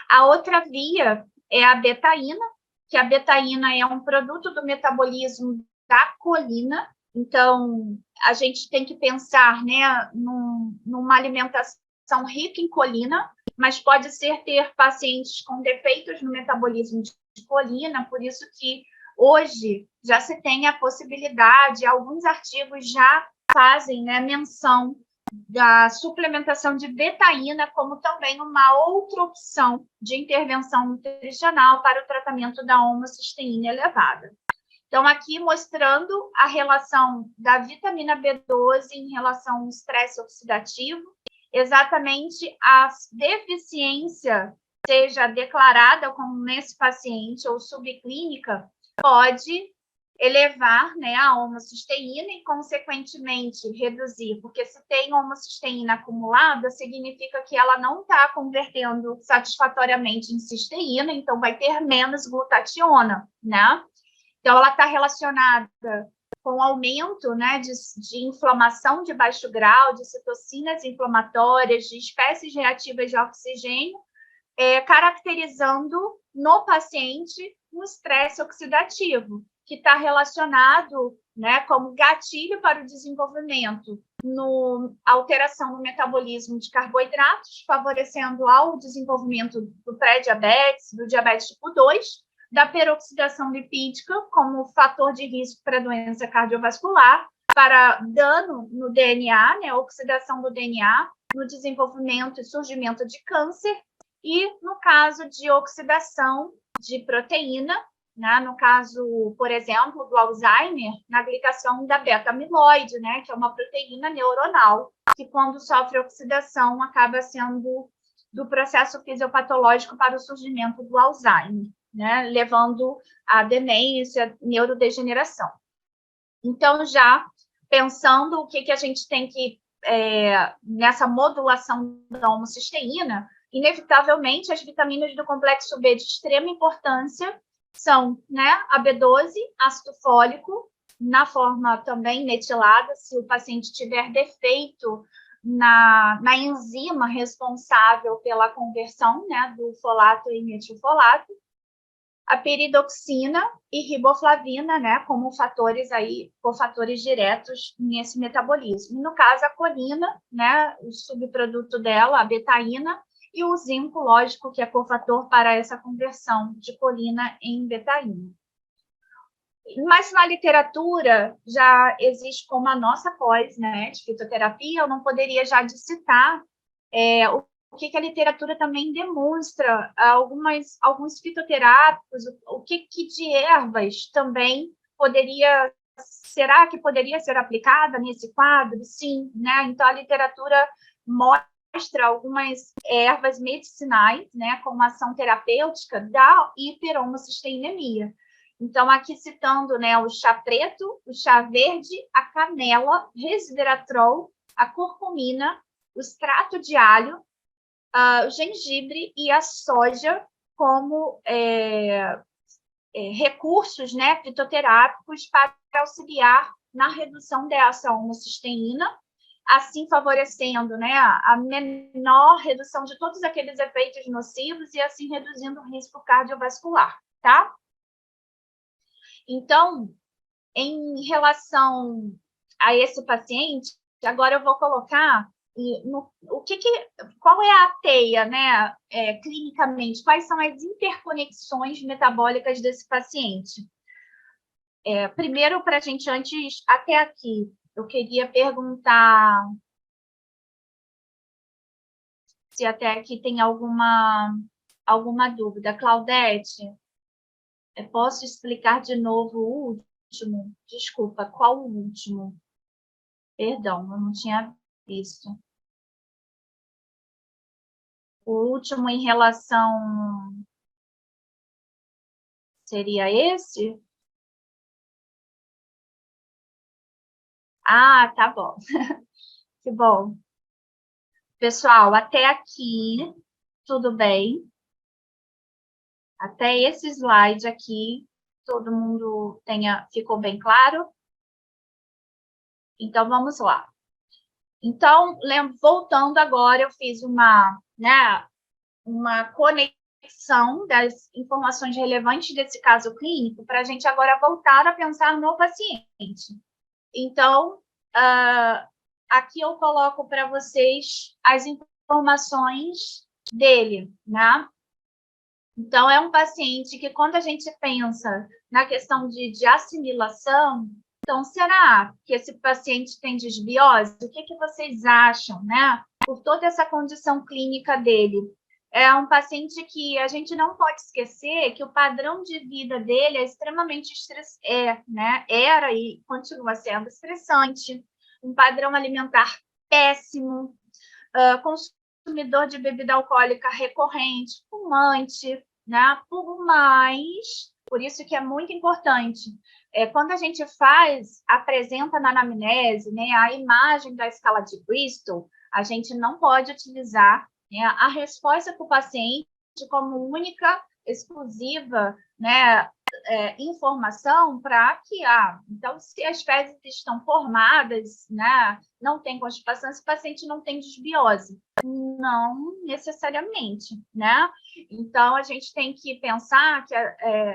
A outra via é a betaína, que a betaína é um produto do metabolismo da colina. Então, a gente tem que pensar, né, numa alimentação rica em colina, mas pode ser ter pacientes com defeitos no metabolismo de colina, por isso que hoje já se tem a possibilidade, alguns artigos já fazem, né, menção da suplementação de betaína como também uma outra opção de intervenção nutricional para o tratamento da homocisteína elevada. Então, aqui mostrando a relação da vitamina B12 em relação ao estresse oxidativo, exatamente a deficiência, seja declarada como nesse paciente ou subclínica, pode elevar, né, a homocisteína e, consequentemente, reduzir, porque se tem homocisteína acumulada, significa que ela não está convertendo satisfatoriamente em cisteína, então vai ter menos glutationa, né? Então, ela está relacionada com o aumento, né, de inflamação de baixo grau, de citocinas inflamatórias, de espécies reativas de oxigênio, caracterizando no paciente um estresse oxidativo, que está relacionado, né, como gatilho para o desenvolvimento, alteração no metabolismo de carboidratos, favorecendo ao desenvolvimento do pré-diabetes, do diabetes tipo 2, da peroxidação lipídica como fator de risco para doença cardiovascular, para dano no DNA, né, oxidação do DNA, no desenvolvimento e surgimento de câncer, e no caso de oxidação de proteína, né, no caso, por exemplo, do Alzheimer, na glicação da beta-amiloide, né, que é uma proteína neuronal, que quando sofre oxidação acaba sendo do processo fisiopatológico para o surgimento do Alzheimer, né, levando à demência, neurodegeneração. Então, já pensando o que a gente tem que, nessa modulação da homocisteína, inevitavelmente, as vitaminas do complexo B de extrema importância são, né, a B12, ácido fólico, na forma também metilada, se o paciente tiver defeito na enzima responsável pela conversão, né, do folato em metilfolato, a peridoxina e riboflavina, né, como cofatores diretos nesse metabolismo. No caso, a colina, né, o subproduto dela, a betaína, e o zinco, lógico, que é cofator para essa conversão de colina em betaína. Mas na literatura já existe como a nossa pós, né, de fitoterapia, eu não poderia já de citar o que a literatura também demonstra, alguns fitoterápicos, o que de ervas também será que poderia ser aplicada nesse quadro? Sim, né? Então a literatura mostra algumas ervas medicinais, né, com ação terapêutica da hiperhomocisteinemia. Então, aqui citando, né, o chá preto, o chá verde, a canela, resveratrol, a curcumina, o extrato de alho, o gengibre e a soja como recursos, né, fitoterápicos para auxiliar na redução dessa homocisteína, assim favorecendo, né, a menor redução de todos aqueles efeitos nocivos e assim reduzindo o risco cardiovascular, tá? Então, em relação a esse paciente, agora eu vou colocar qual é a teia, né, clinicamente, quais são as interconexões metabólicas desse paciente. Primeiro, para a gente, antes, até aqui, eu queria perguntar se até aqui tem alguma dúvida. Claudete, posso explicar de novo o último? Desculpa, qual o último? Perdão, eu não tinha visto. O último em relação... Seria esse? Ah, tá bom. Que bom. Pessoal, até aqui, tudo bem? Até esse slide aqui, todo mundo ficou bem claro? Então, vamos lá. Então, voltando agora, eu fiz uma conexão das informações relevantes desse caso clínico para a gente agora voltar a pensar no paciente. Então, aqui eu coloco para vocês as informações dele, né? Então, é um paciente que, quando a gente pensa na questão de assimilação, então, será que esse paciente tem desbiose? O que vocês acham, né? Por toda essa condição clínica dele. É um paciente que a gente não pode esquecer que o padrão de vida dele é extremamente né? Era e continua sendo estressante, um padrão alimentar péssimo, consumidor de bebida alcoólica recorrente, fumante, né? Por isso que é muito importante, quando a gente apresenta na anamnese, né, a imagem da escala de Bristol, a gente não pode utilizar, né, a resposta para o paciente como única, exclusiva, né, informação para que, então, se as fezes estão formadas, né, não tem constipação, esse paciente não tem desbiose. Não necessariamente, né? Então, a gente tem que pensar que,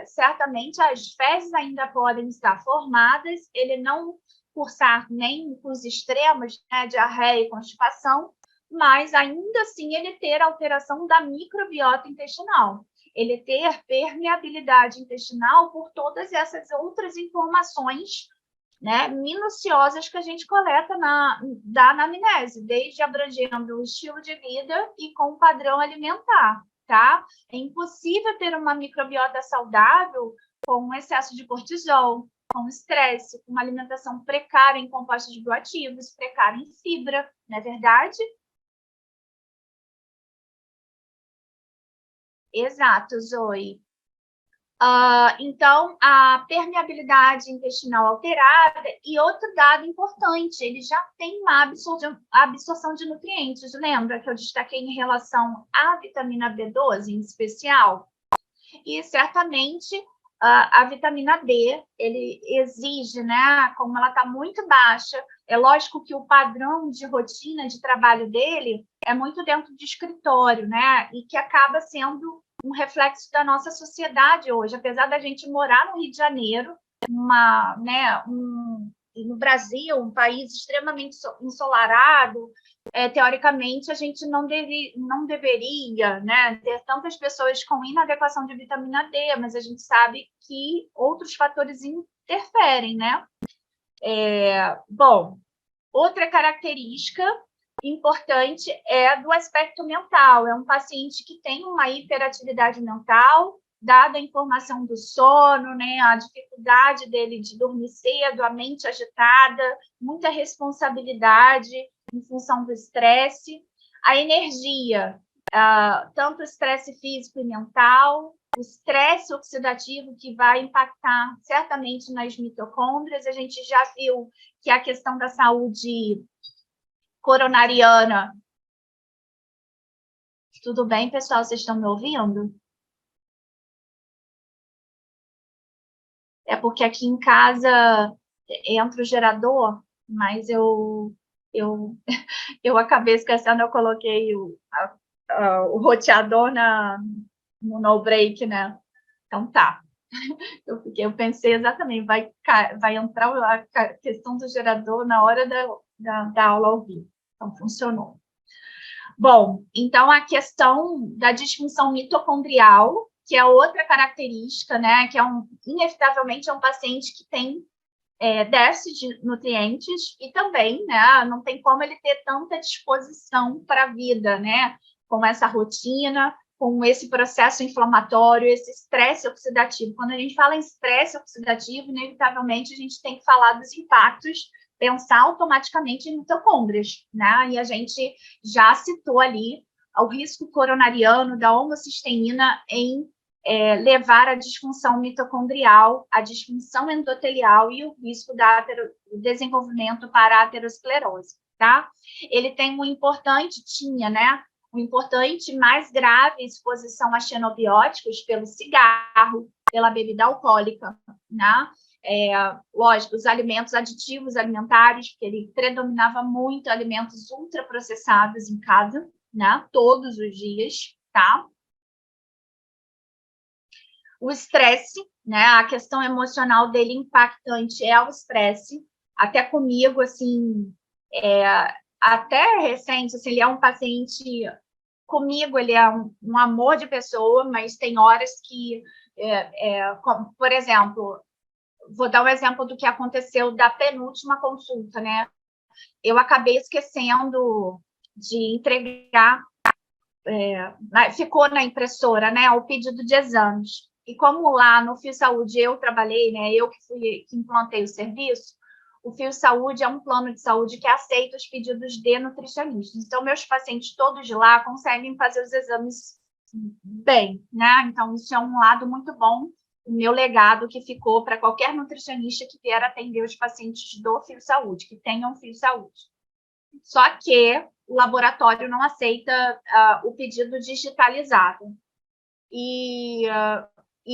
certamente, as fezes ainda podem estar formadas, ele não cursar nem os extremos, né, diarreia e constipação, mas, ainda assim, ele ter alteração da microbiota intestinal, ele ter permeabilidade intestinal por todas essas outras informações, né, minuciosas que a gente coleta da anamnese, desde abrangendo o estilo de vida e com o padrão alimentar, tá? É impossível ter uma microbiota saudável com excesso de cortisol, com estresse, com uma alimentação precária em compostos bioativos, precária em fibra, não é verdade? Exato, Zoe. Então, a permeabilidade intestinal alterada, e outro dado importante, ele já tem uma absorção de nutrientes. Lembra que eu destaquei em relação à vitamina B12, em especial? E, certamente, a vitamina D, ele exige, né, como ela está muito baixa, é lógico que o padrão de rotina de trabalho dele é muito dentro de escritório, né, e que acaba sendo um reflexo da nossa sociedade hoje, apesar da gente morar no Rio de Janeiro, no Brasil, um país extremamente ensolarado, teoricamente, a gente não deveria, né, ter tantas pessoas com inadequação de vitamina D, mas a gente sabe que outros fatores interferem, né? Bom, outra característica importante é do aspecto mental. É um paciente que tem uma hiperatividade mental, dada a informação do sono, né, a dificuldade dele de dormir cedo, a mente agitada, muita responsabilidade em função do estresse, a energia, tanto o estresse físico e mental, o estresse oxidativo que vai impactar certamente nas mitocôndrias. A gente já viu que a questão da saúde coronariana. Tudo bem, pessoal? Vocês estão me ouvindo? É porque aqui em casa entra o gerador, mas eu acabei esquecendo, eu coloquei o roteador no no break, né? Então tá. Eu pensei exatamente, vai entrar a questão do gerador na hora da aula ao vivo. Então, funcionou. Bom, então a questão da disfunção mitocondrial, que é outra característica, né? Que inevitavelmente é um paciente que tem déficit de nutrientes e também, né? Não tem como ele ter tanta disposição para a vida, né? Com essa rotina, com esse processo inflamatório, esse estresse oxidativo. Quando a gente fala em estresse oxidativo, inevitavelmente a gente tem que falar dos impactos, pensar automaticamente em mitocôndrias, né? E a gente já citou ali o risco coronariano da homocisteína em levar à disfunção mitocondrial, à disfunção endotelial e o risco do desenvolvimento para a aterosclerose, tá? Ele tem um importante mais grave exposição a xenobióticos pelo cigarro, pela bebida alcoólica, né? Lógico, os alimentos aditivos alimentares, porque ele predominava muito alimentos ultraprocessados em casa, né? Todos os dias, tá? O estresse, né? A questão emocional dele impactante é o estresse. Até comigo, assim, até recente, assim, ele é um paciente, comigo ele é um amor de pessoa, mas tem horas que, como, por exemplo, vou dar um exemplo do que aconteceu da penúltima consulta, né? Eu acabei esquecendo de entregar, ficou na impressora, né, o pedido de exames. E como lá no Fio Saúde eu trabalhei, né, eu que implantei o serviço, o Fio Saúde é um plano de saúde que aceita os pedidos de nutricionistas. Então, meus pacientes todos de lá conseguem fazer os exames bem, né? Então, isso é um lado muito bom, o meu legado que ficou para qualquer nutricionista que vier atender os pacientes do Fio Saúde, que tenham Fio Saúde. Só que o laboratório não aceita o pedido digitalizado. E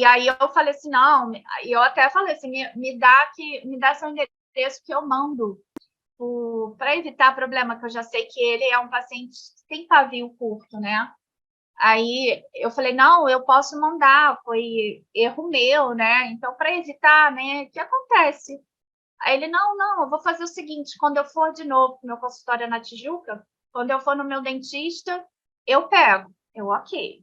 aí eu falei assim, não, eu até falei assim, me dá seu endereço que eu mando para evitar problema, que eu já sei que ele é um paciente que tem pavio curto, né? Aí eu falei, não, eu posso mandar, foi erro meu, né? Então, para evitar, né, o que acontece? Aí ele, não, eu vou fazer o seguinte, quando eu for de novo pro meu consultório na Tijuca, quando eu for no meu dentista, eu pego. Eu, ok.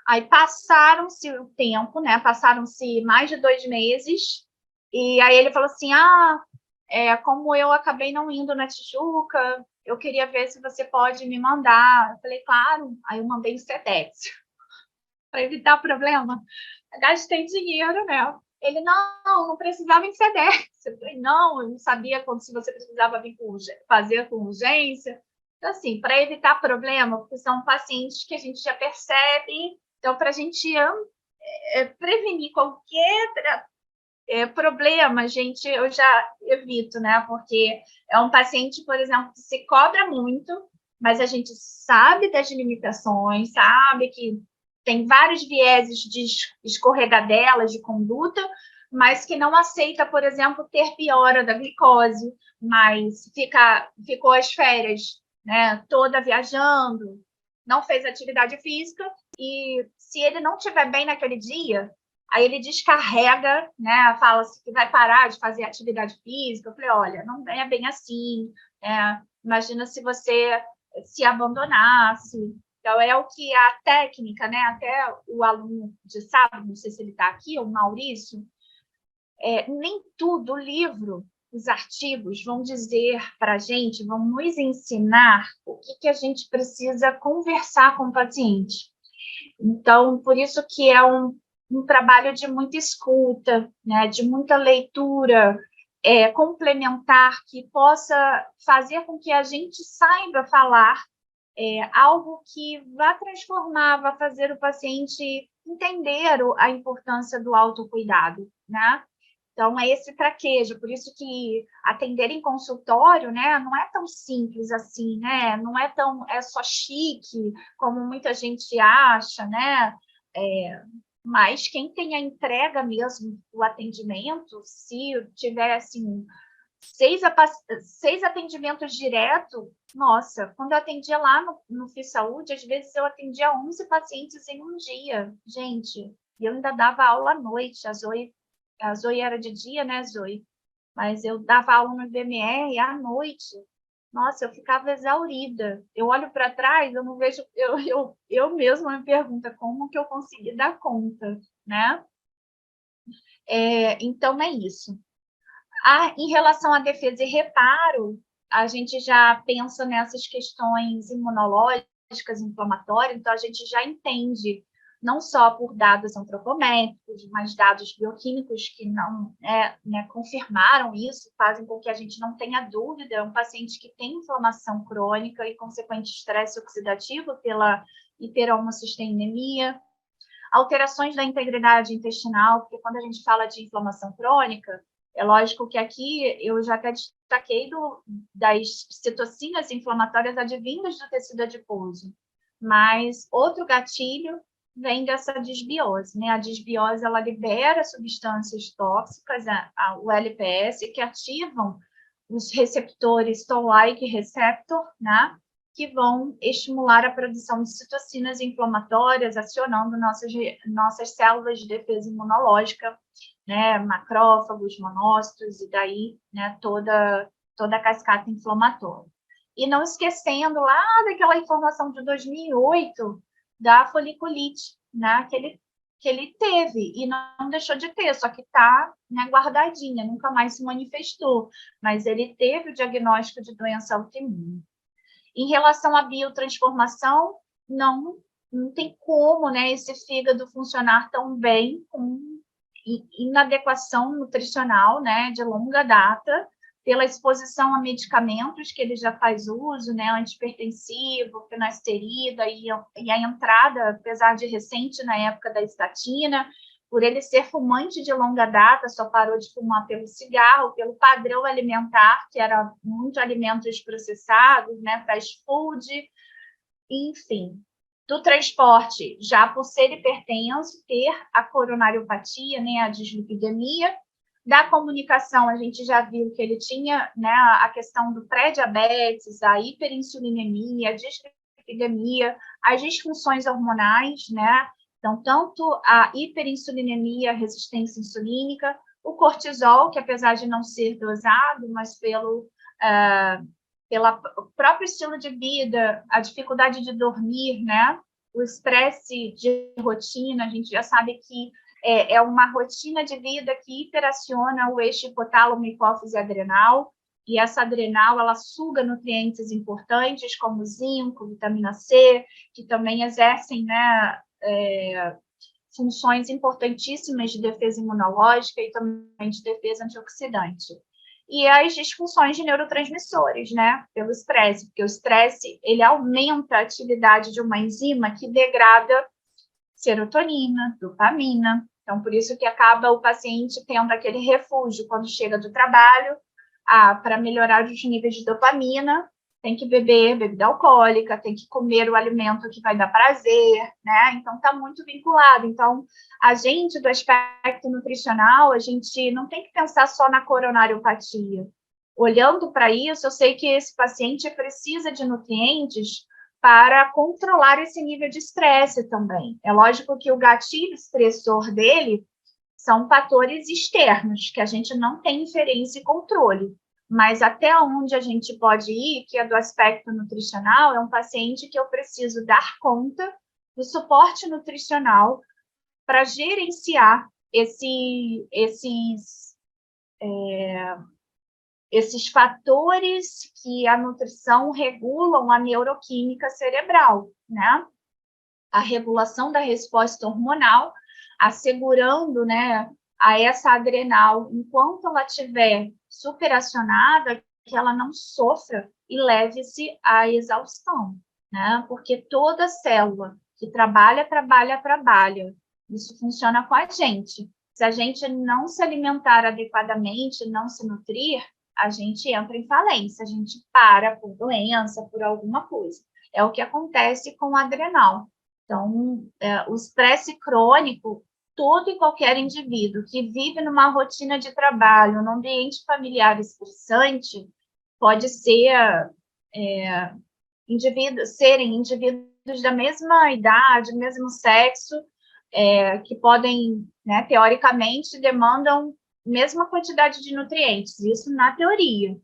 Aí passaram-se o tempo, né? Passaram-se mais de 2 meses, e aí ele falou assim, como eu acabei não indo na Tijuca, eu queria ver se você pode me mandar. Eu falei, claro. Aí eu mandei o Sedex, para evitar problema. Gastei dinheiro, né? Ele, não precisava em Sedex. Eu falei, não, eu não sabia se você precisava vir fazer com urgência. Então, assim, para evitar problema, porque são pacientes que a gente já percebe, então, para a gente prevenir qualquer problema, gente, eu já evito, né? Porque é um paciente, por exemplo, que se cobra muito, mas a gente sabe das limitações, sabe que tem vários vieses de escorregadelas de conduta, mas que não aceita, por exemplo, ter piora da glicose, mas ficou as férias, né, toda viajando, não fez atividade física, e se ele não estiver bem naquele dia, aí ele descarrega, né, fala que vai parar de fazer atividade física. Eu falei, olha, não é bem assim, imagina se você se abandonasse. Então, é o que a técnica, né, até o aluno de sábado, não sei se ele está aqui, o Maurício, nem tudo, o livro, os artigos vão dizer para a gente, vão nos ensinar o que a gente precisa conversar com o paciente. Então, por isso que é um trabalho de muita escuta, né, de muita leitura complementar, que possa fazer com que a gente saiba falar algo que vá transformar, vá fazer o paciente entender a importância do autocuidado, né? Então, é esse traquejo, por isso que atender em consultório, né, não é tão simples assim, né? Não é só chique, como muita gente acha, né? Mas quem tem a entrega mesmo do atendimento, se tiver, assim, 6 atendimentos direto, nossa, quando eu atendia lá no FIS Saúde, às vezes eu atendia 11 pacientes em um dia, gente, e eu ainda dava aula à noite, a Zoe era de dia, né, Zoe? Mas eu dava aula no VMR à noite. Nossa, eu ficava exaurida. Eu olho para trás, eu não vejo, eu mesma me pergunto como que eu consegui dar conta, né? Então, é isso. Em relação à defesa e reparo, a gente já pensa nessas questões imunológicas, inflamatórias, então a gente já entende, não só por dados antropométricos, mas dados bioquímicos que não confirmaram isso, fazem com que a gente não tenha dúvida, é um paciente que tem inflamação crônica e consequente estresse oxidativo pela hiperhomocisteinemia, alterações da integridade intestinal, porque quando a gente fala de inflamação crônica, é lógico que aqui eu já até destaquei das citocinas inflamatórias advindas do tecido adiposo, mas outro gatilho vem dessa disbiose, né? A disbiose, ela libera substâncias tóxicas, o LPS, que ativam os receptores Toll-like receptor, né? Que vão estimular a produção de citocinas inflamatórias, acionando nossas células de defesa imunológica, né, macrófagos, monócitos, e daí, né, toda a cascata inflamatória. E não esquecendo lá daquela informação de 2008 da foliculite, né, que ele teve, e não deixou de ter, só que está, né, guardadinha, nunca mais se manifestou, mas ele teve o diagnóstico de doença autoimune. Em relação à biotransformação, não tem como, né, esse fígado funcionar tão bem com inadequação nutricional, né, de longa data, pela exposição a medicamentos que ele já faz uso, né, antihipertensivo, finasterida, e a entrada, apesar de recente, na época da estatina, por ele ser fumante de longa data, só parou de fumar pelo cigarro, pelo padrão alimentar, que era muito alimentos processados, né, fast food, enfim. Do transporte, já por ser hipertenso, ter a coronariopatia, né, a dislipidemia. Da comunicação, a gente já viu que ele tinha, né, a questão do pré-diabetes, a hiperinsulinemia, a dislipidemia, as disfunções hormonais, né? Então, tanto a hiperinsulinemia, a resistência insulínica, o cortisol, que apesar de não ser dosado, mas pelo próprio estilo de vida, a dificuldade de dormir, né? O estresse de rotina, a gente já sabe que é uma rotina de vida que hiperaciona o eixo hipotálamo, hipófise adrenal, e essa adrenal, ela suga nutrientes importantes, como zinco, vitamina C, que também exercem, né, funções importantíssimas de defesa imunológica e também de defesa antioxidante. E as disfunções de neurotransmissores, né, pelo estresse, porque o estresse, ele aumenta a atividade de uma enzima que degrada serotonina, dopamina. Então, por isso que acaba o paciente tendo aquele refúgio quando chega do trabalho, para melhorar os níveis de dopamina, tem que beber bebida alcoólica, tem que comer o alimento que vai dar prazer, né? Então, está muito vinculado. Então, a gente, do aspecto nutricional, a gente não tem que pensar só na coronariopatia. Olhando para isso, eu sei que esse paciente precisa de nutrientes para controlar esse nível de estresse também. É lógico que o gatilho estressor dele são fatores externos, que a gente não tem inferência e controle. Mas até onde a gente pode ir, que é do aspecto nutricional, é um paciente que eu preciso dar conta do suporte nutricional para gerenciar esses fatores que a nutrição regulam a neuroquímica cerebral, né? A regulação da resposta hormonal, assegurando, né, a essa adrenal, enquanto ela estiver superacionada, que ela não sofra e leve-se à exaustão, né? Porque toda célula que trabalha, isso funciona com a gente. Se a gente não se alimentar adequadamente, não se nutrir, a gente entra em falência, a gente para por doença, por alguma coisa. É o que acontece com o adrenal. Então, o estresse crônico todo e qualquer indivíduo que vive numa rotina de trabalho, num ambiente familiar estressante, pode ser serem indivíduos da mesma idade, mesmo sexo, que podem, né, teoricamente, demandam a mesma quantidade de nutrientes, isso na teoria.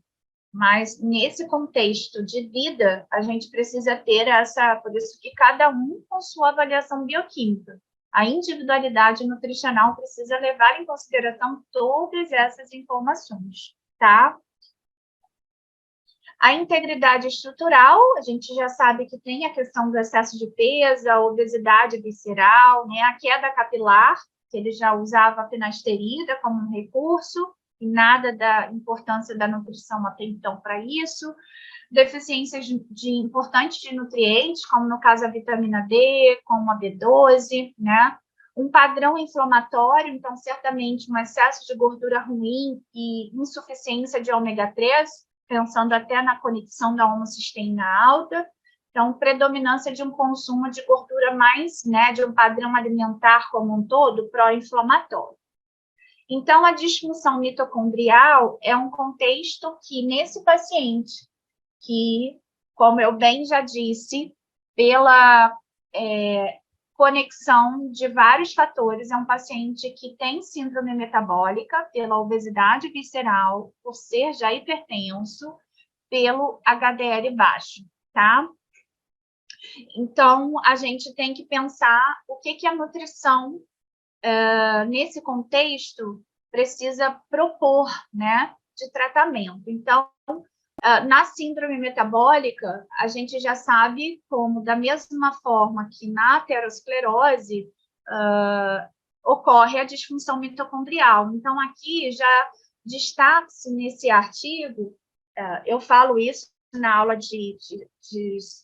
Mas, nesse contexto de vida, a gente precisa ter por isso que cada um com sua avaliação bioquímica. A individualidade nutricional precisa levar em consideração todas essas informações, tá? A integridade estrutural, a gente já sabe que tem a questão do excesso de peso, a obesidade visceral, né? A queda capilar, que ele já usava a finasterida como um recurso, e nada da importância da nutrição até então para isso. Deficiências importantes de nutrientes, como no caso a vitamina D, como a B12, né? Um padrão inflamatório, então certamente um excesso de gordura ruim e insuficiência de ômega 3, pensando até na conexão da homocisteína alta. Então, predominância de um consumo de gordura mais, né, de um padrão alimentar como um todo, pró-inflamatório. Então, a disfunção mitocondrial é um contexto que, nesse paciente, que, como eu bem já disse, pela conexão de vários fatores, é um paciente que tem síndrome metabólica pela obesidade visceral, por ser já hipertenso, pelo HDL baixo, tá? Então, a gente tem que pensar o que a nutrição, nesse contexto, precisa propor, né, de tratamento. Então, na síndrome metabólica, a gente já sabe como, da mesma forma que na aterosclerose, ocorre a disfunção mitocondrial. Então, aqui já destaca-se nesse artigo, eu falo isso na aula de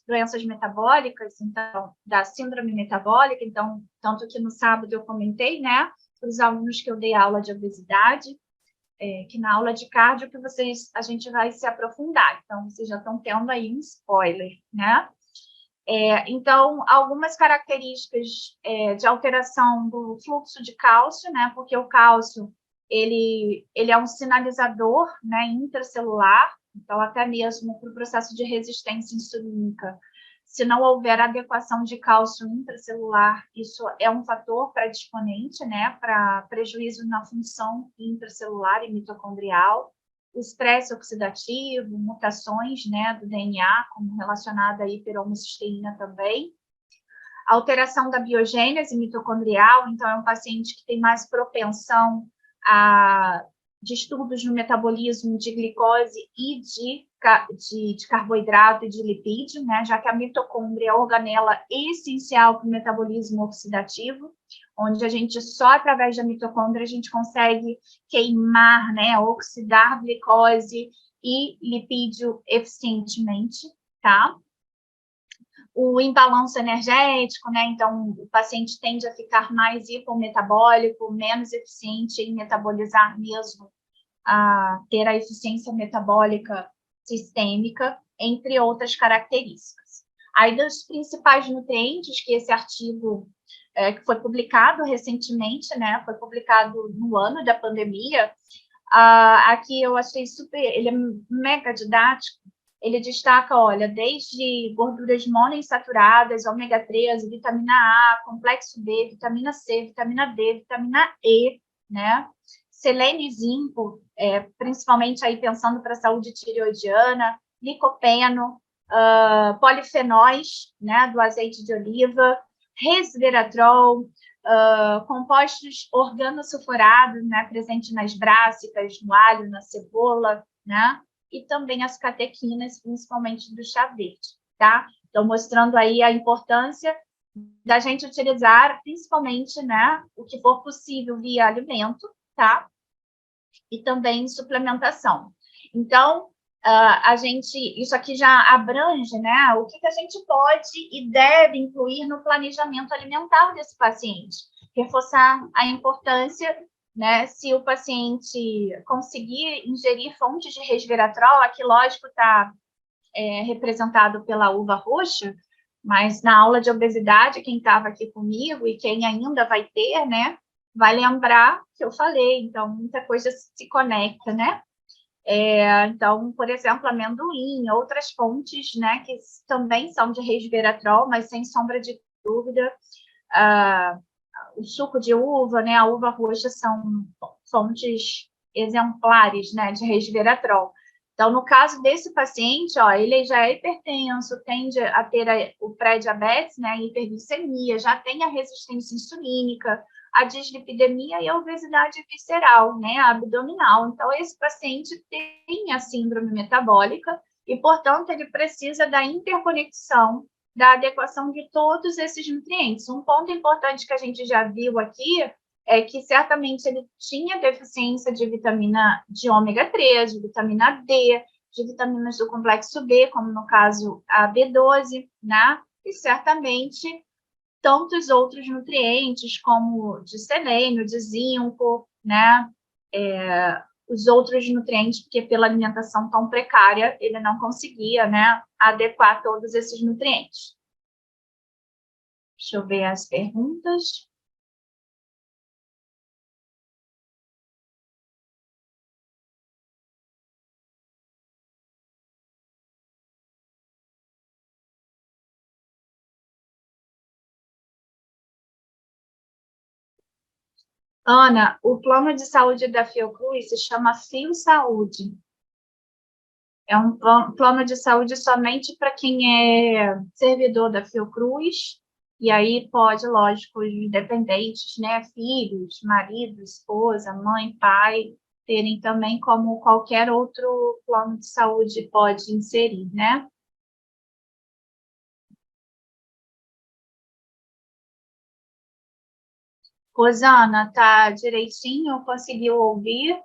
doenças metabólicas, então, da síndrome metabólica, então, tanto que no sábado eu comentei, né, para os alunos que eu dei aula de obesidade, que na aula de cardio que a gente vai se aprofundar. Então, vocês já estão tendo aí um spoiler, né? Então, algumas características de alteração do fluxo de cálcio, né? Porque o cálcio, ele é um sinalizador, né, intracelular, então, até mesmo para o processo de resistência insulínica, se não houver adequação de cálcio intracelular, isso é um fator predisponente, né, para prejuízo na função intracelular e mitocondrial, o estresse oxidativo, mutações, né, do DNA, como relacionada à hiperhomocisteína também, alteração da biogênese mitocondrial, então é um paciente que tem mais propensão a distúrbios no metabolismo de glicose e de carboidrato e de lipídio, né, já que a mitocôndria é a organela essencial para o metabolismo oxidativo, onde a gente só através da mitocôndria a gente consegue queimar, né, oxidar glicose e lipídio eficientemente, tá? O imbalanço energético, né? Então, o paciente tende a ficar mais hipometabólico, menos eficiente em metabolizar mesmo, a ter a eficiência metabólica sistêmica, entre outras características. Aí, dos principais nutrientes, que esse artigo que foi publicado recentemente, né? Foi publicado no ano da pandemia, aqui eu achei ele é mega didático. Ele destaca, olha, desde gorduras monoinsaturadas, ômega 3, vitamina A, complexo B, vitamina C, vitamina D, vitamina E, né? Selênio e zinco, principalmente aí pensando para a saúde tireoidiana, licopeno, polifenóis, né, do azeite de oliva, resveratrol, compostos organosulfurados, né, presentes nas brássicas, no alho, na cebola, né? E também as catequinas, principalmente do chá verde, tá? Então, mostrando aí a importância da gente utilizar, principalmente, né, o que for possível via alimento, tá? E também suplementação. Então, isso aqui já abrange, né, o que a gente pode e deve incluir no planejamento alimentar desse paciente. Reforçar a importância, né, se o paciente conseguir ingerir fontes de resveratrol, aqui, lógico, está representado pela uva roxa, mas na aula de obesidade, quem estava aqui comigo e quem ainda vai ter, né, vai lembrar que eu falei, então muita coisa se conecta, né? Então, por exemplo, amendoim, outras fontes, né, que também são de resveratrol, mas sem sombra de dúvida, o suco de uva, né, a uva roxa são fontes exemplares, né, de resveratrol. Então, no caso desse paciente, ó, ele já é hipertenso, tende a ter o pré-diabetes, né, hiperglicemia, já tem a resistência insulínica, a dislipidemia e a obesidade visceral, né, abdominal. Então, esse paciente tem a síndrome metabólica e, portanto, ele precisa da interconexão, da adequação de todos esses nutrientes. Um ponto importante que a gente já viu aqui é que certamente ele tinha deficiência de vitamina de ômega 3, de vitamina D, de vitaminas do complexo B, como no caso a B12, né? E certamente tantos outros nutrientes, como de selênio, de zinco, né? Os outros nutrientes, porque pela alimentação tão precária, ele não conseguia, né, adequar todos esses nutrientes. Deixa eu ver as perguntas. Ana, o plano de saúde da Fiocruz se chama Fio Saúde. É um plano de saúde somente para quem é servidor da Fiocruz, e aí pode, lógico, os dependentes, né, filhos, marido, esposa, mãe, pai, terem também como qualquer outro plano de saúde pode inserir, né? Rosana, tá direitinho? Conseguiu ouvir?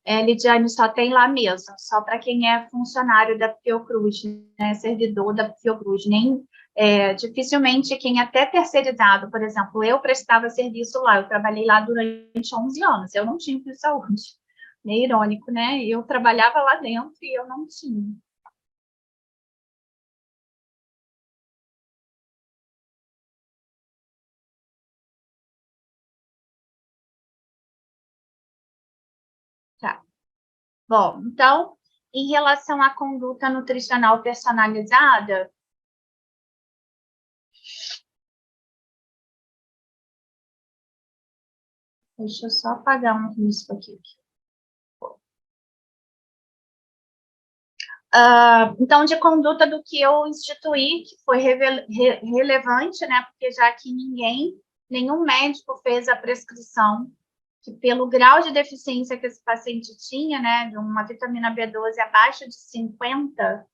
Lidiane, só tem lá mesmo, só para quem é funcionário da Fiocruz, né, servidor da Fiocruz, nem dificilmente quem é até terceirizado, por exemplo, eu prestava serviço lá, eu trabalhei lá durante 11 anos, eu não tinha plano de saúde, meio irônico, né? Eu trabalhava lá dentro e eu não tinha. Tá. Bom, então, em relação à conduta nutricional personalizada, deixa eu só apagar um risco aqui. Então, de conduta do que eu instituí, que foi relevante, né? Porque já que nenhum médico fez a prescrição, que pelo grau de deficiência que esse paciente tinha, né, de uma vitamina B12 abaixo de 50,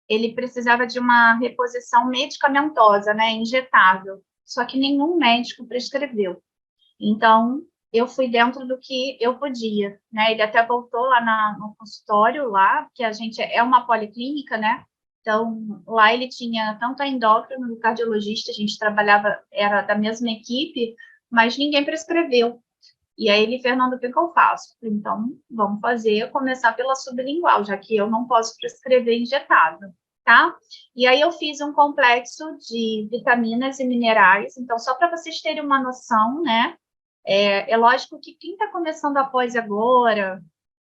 ele precisava de uma reposição medicamentosa, né, injetável. Só que nenhum médico prescreveu. Então, eu fui dentro do que eu podia, né? Ele até voltou lá no consultório, lá, que a gente é uma policlínica, né? Então, lá ele tinha tanto a endócrino e o cardiologista, a gente trabalhava, era da mesma equipe, mas ninguém prescreveu. E aí ele, Fernando, o que eu faço? Então, vamos começar pela sublingual, já que eu não posso prescrever injetável, tá? E aí eu fiz um complexo de vitaminas e minerais, então, só para vocês terem uma noção, né? É lógico que quem está começando após agora,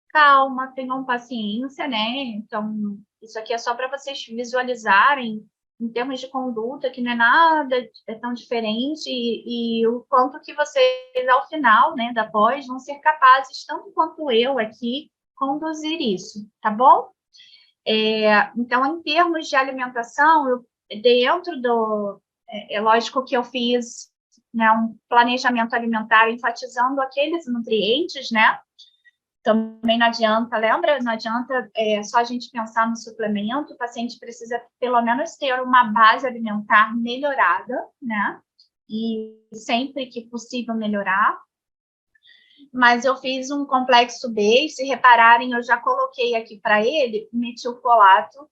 calma, tenham paciência, né? Então, isso aqui é só para vocês visualizarem em termos de conduta, que não é nada tão diferente, e o quanto que vocês, ao final, né, da pós, vão ser capazes, tanto quanto eu aqui, conduzir isso, tá bom? Então, em termos de alimentação, dentro do... É lógico que eu fiz, né, um planejamento alimentar enfatizando aqueles nutrientes, né? Também não adianta, lembra? Não adianta só a gente pensar no suplemento, o paciente precisa pelo menos ter uma base alimentar melhorada, né? E sempre que possível melhorar. Mas eu fiz um complexo B, e se repararem, eu já coloquei aqui para ele metilfolato,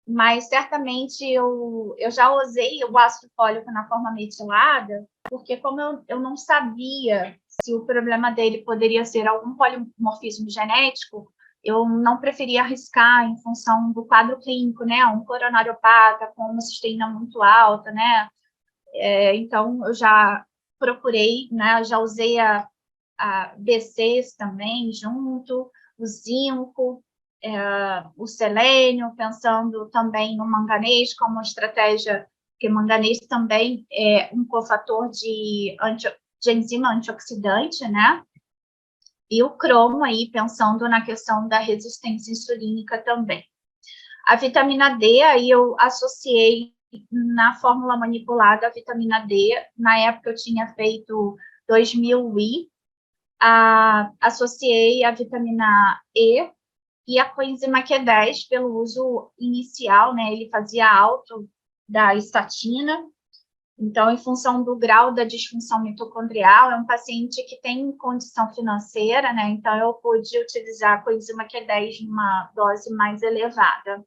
mas certamente eu já usei o ácido fólico na forma metilada, porque como eu não sabia se o problema dele poderia ser algum polimorfismo genético, eu não preferia arriscar em função do quadro clínico, né? Um coronariopata com uma cisteína muito alta, né? Então, eu já procurei, né? Já usei a BCs também junto, o zinco, o selênio, pensando também no manganês como estratégia, porque manganês também é um cofator de enzima antioxidante, né? E o cromo aí, pensando na questão da resistência insulínica também. A vitamina D, aí eu associei na fórmula manipulada a vitamina D, na época eu tinha feito 2000 UI, associei a vitamina E e a coenzima Q10 pelo uso inicial, né, ele fazia alto da estatina, então, em função do grau da disfunção mitocondrial, é um paciente que tem condição financeira, né, então eu pude utilizar a coenzima Q10 numa dose mais elevada.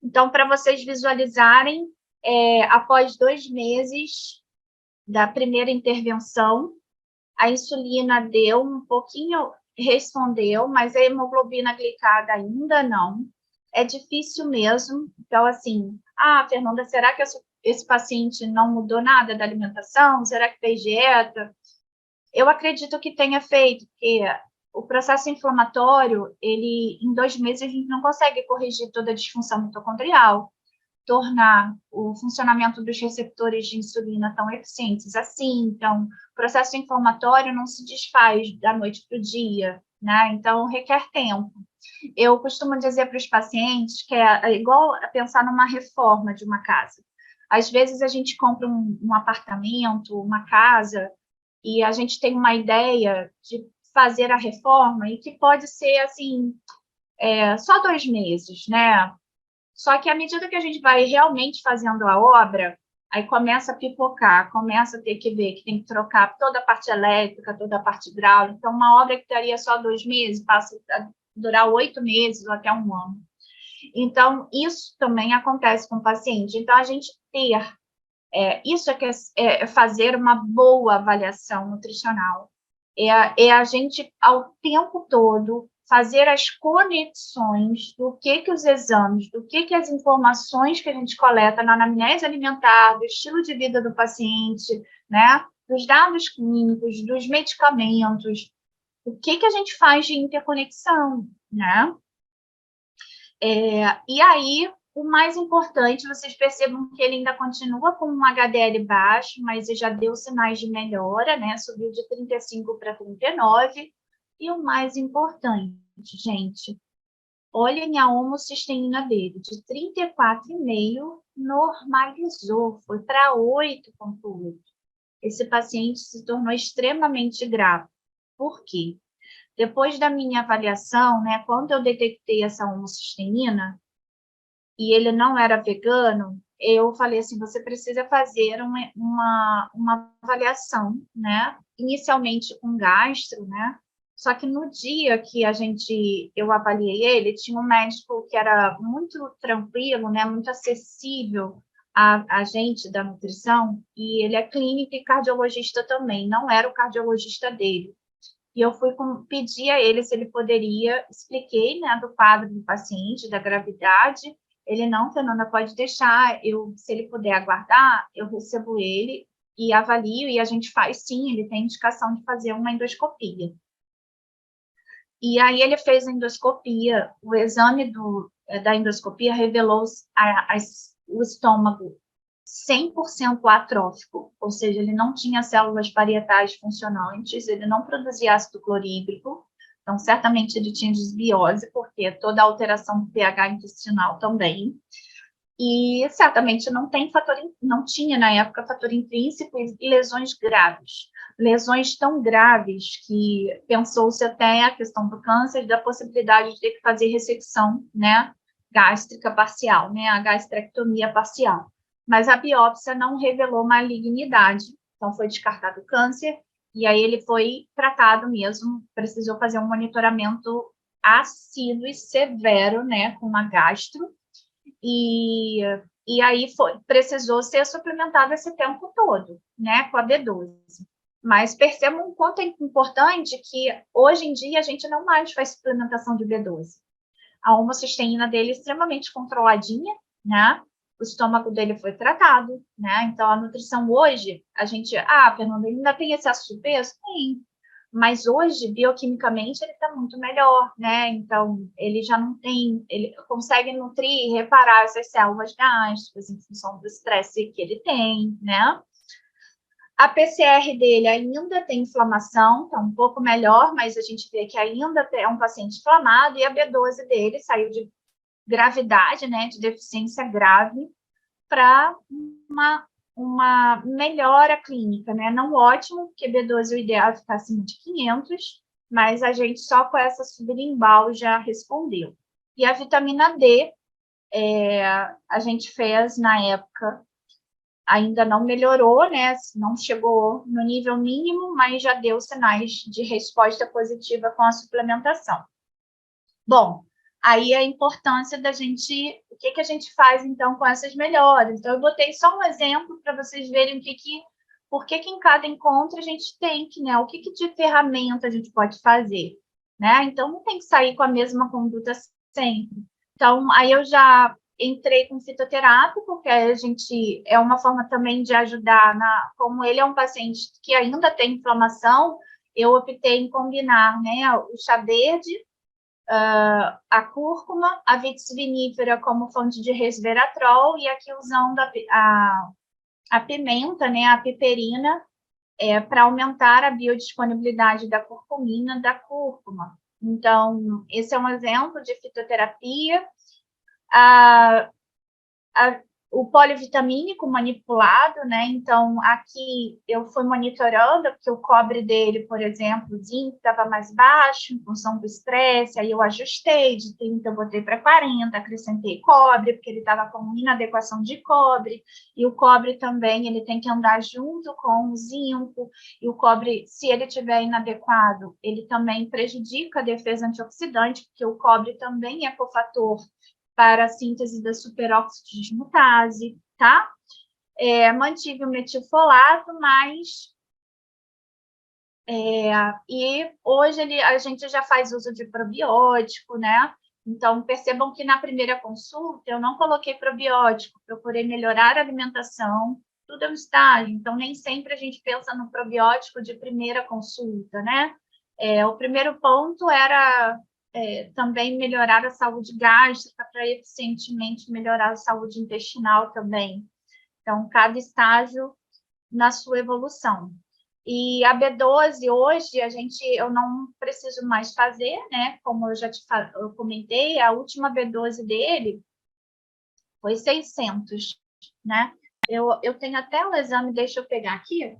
Então, para vocês visualizarem, após 2 meses da primeira intervenção, a insulina deu um pouquinho, respondeu, mas a hemoglobina glicada ainda não. É difícil mesmo. Então, assim, Fernanda, será que esse paciente não mudou nada da alimentação? Será que fez dieta? Eu acredito que tenha feito, porque o processo inflamatório, em 2 meses a gente não consegue corrigir toda a disfunção mitocondrial, tornar o funcionamento dos receptores de insulina tão eficientes assim. Então, o processo inflamatório não se desfaz da noite para o dia, né? Então, requer tempo. Eu costumo dizer para os pacientes que é igual a pensar numa reforma de uma casa. Às vezes, a gente compra um apartamento, uma casa, e a gente tem uma ideia de fazer a reforma, e que pode ser, assim, só 2 meses, né? Só que à medida que a gente vai realmente fazendo a obra, aí começa a pipocar, começa a ter que ver que tem que trocar toda a parte elétrica, toda a parte hidráulica. Então, uma obra que daria só 2 meses passa a durar 8 meses ou até 1 ano. Então, isso também acontece com o paciente. Então, a gente ter... isso é fazer uma boa avaliação nutricional. É a gente, ao tempo todo, fazer as conexões do que os exames, do que as informações que a gente coleta na anamnese alimentar, do estilo de vida do paciente, né, dos dados clínicos, dos medicamentos, o que a gente faz de interconexão, né? E aí, o mais importante, vocês percebam que ele ainda continua com um HDL baixo, mas ele já deu sinais de melhora, né? Subiu de 35 para 39. E o mais importante, gente, olhem a homocisteína dele, de 34,5 normalizou, foi para 8,8. Esse paciente se tornou extremamente grave. Por quê? Depois da minha avaliação, né, quando eu detectei essa homocisteína, e ele não era vegano, eu falei assim, você precisa fazer uma avaliação, né? Inicialmente com gastro, né? Só que no dia que eu avaliei ele, tinha um médico que era muito tranquilo, né? Muito acessível a gente da nutrição, e ele é clínico e cardiologista também, não era o cardiologista dele. E eu pedir a ele se ele poderia, expliquei, né, do quadro do paciente, da gravidade. Ele, não, Fernanda, pode deixar, se ele puder aguardar, eu recebo ele e avalio, e a gente faz sim, ele tem indicação de fazer uma endoscopia. E aí ele fez a endoscopia, o exame da endoscopia revelou o estômago 100% atrófico, ou seja, ele não tinha células parietais funcionantes, ele não produzia ácido clorídrico, então certamente ele tinha desbiose, porque toda alteração do pH intestinal também, e certamente não tinha na época fator intrínseco e lesões graves. Lesões tão graves que pensou-se até a questão do câncer, da possibilidade de ter que fazer ressecção, né, gástrica parcial, né, a gastrectomia parcial. Mas a biópsia não revelou malignidade, então foi descartado o câncer, e aí ele foi tratado mesmo, precisou fazer um monitoramento assíduo e severo, né, com uma gastro, e aí precisou ser suplementado esse tempo todo, né, com a B12. Mas percebam o quanto é importante que, hoje em dia, a gente não mais faz suplementação de B12. A homocisteína dele é extremamente controladinha, né? O estômago dele foi tratado, né? Então, a nutrição hoje, a gente... Fernanda, ainda tem excesso de peso? Tem. Mas hoje, bioquimicamente, ele está muito melhor, né? Então, ele já não tem... Ele consegue nutrir e reparar essas células gástricas em função do estresse que ele tem, né? A PCR dele ainda tem inflamação, está um pouco melhor, mas a gente vê que ainda é um paciente inflamado, e a B12 dele saiu de gravidade, né, de deficiência grave, para uma melhora clínica, né? Não ótimo, porque B12 o ideal é ficar acima de 500, mas a gente só com essa subida em BAL já respondeu. E a vitamina D, a gente fez na época, ainda não melhorou, né? Não chegou no nível mínimo, mas já deu sinais de resposta positiva com a suplementação. Bom, aí a importância da gente... O que a gente faz, então, com essas melhoras? Então, eu botei só um exemplo para vocês verem por que em cada encontro a gente tem que, né? O que de ferramenta a gente pode fazer, né? Então, não tem que sair com a mesma conduta sempre. Então, aí eu já entrei com fitoterápico, porque a gente... É uma forma também de ajudar, como ele é um paciente que ainda tem inflamação, eu optei em combinar, né? O chá verde, a cúrcuma, a vitis vinífera como fonte de resveratrol, e aqui usando a pimenta, né, a piperina, para aumentar a biodisponibilidade da curcumina da cúrcuma. Então, esse é um exemplo de fitoterapia. O polivitamínico manipulado, né? Então, aqui eu fui monitorando, porque o cobre dele, por exemplo, o zinco estava mais baixo em função do estresse, aí eu ajustei, de 30 eu botei para 40, acrescentei cobre, porque ele estava com inadequação de cobre, e o cobre também, ele tem que andar junto com o zinco, e o cobre, se ele estiver inadequado, ele também prejudica a defesa antioxidante, porque o cobre também é cofator para a síntese da superóxido de dismutase, tá? Mantive o metilfolato, mas... e hoje a gente já faz uso de probiótico, né? Então, percebam que na primeira consulta eu não coloquei probiótico, procurei melhorar a alimentação, tudo é um estágio, então nem sempre a gente pensa no probiótico de primeira consulta, né? O primeiro ponto era... também melhorar a saúde gástrica para eficientemente melhorar a saúde intestinal também. Então, cada estágio na sua evolução. E a B12, hoje, eu não preciso mais fazer, né? Como eu comentei, a última B12 dele foi 600, né? Eu tenho até o exame, deixa eu pegar aqui.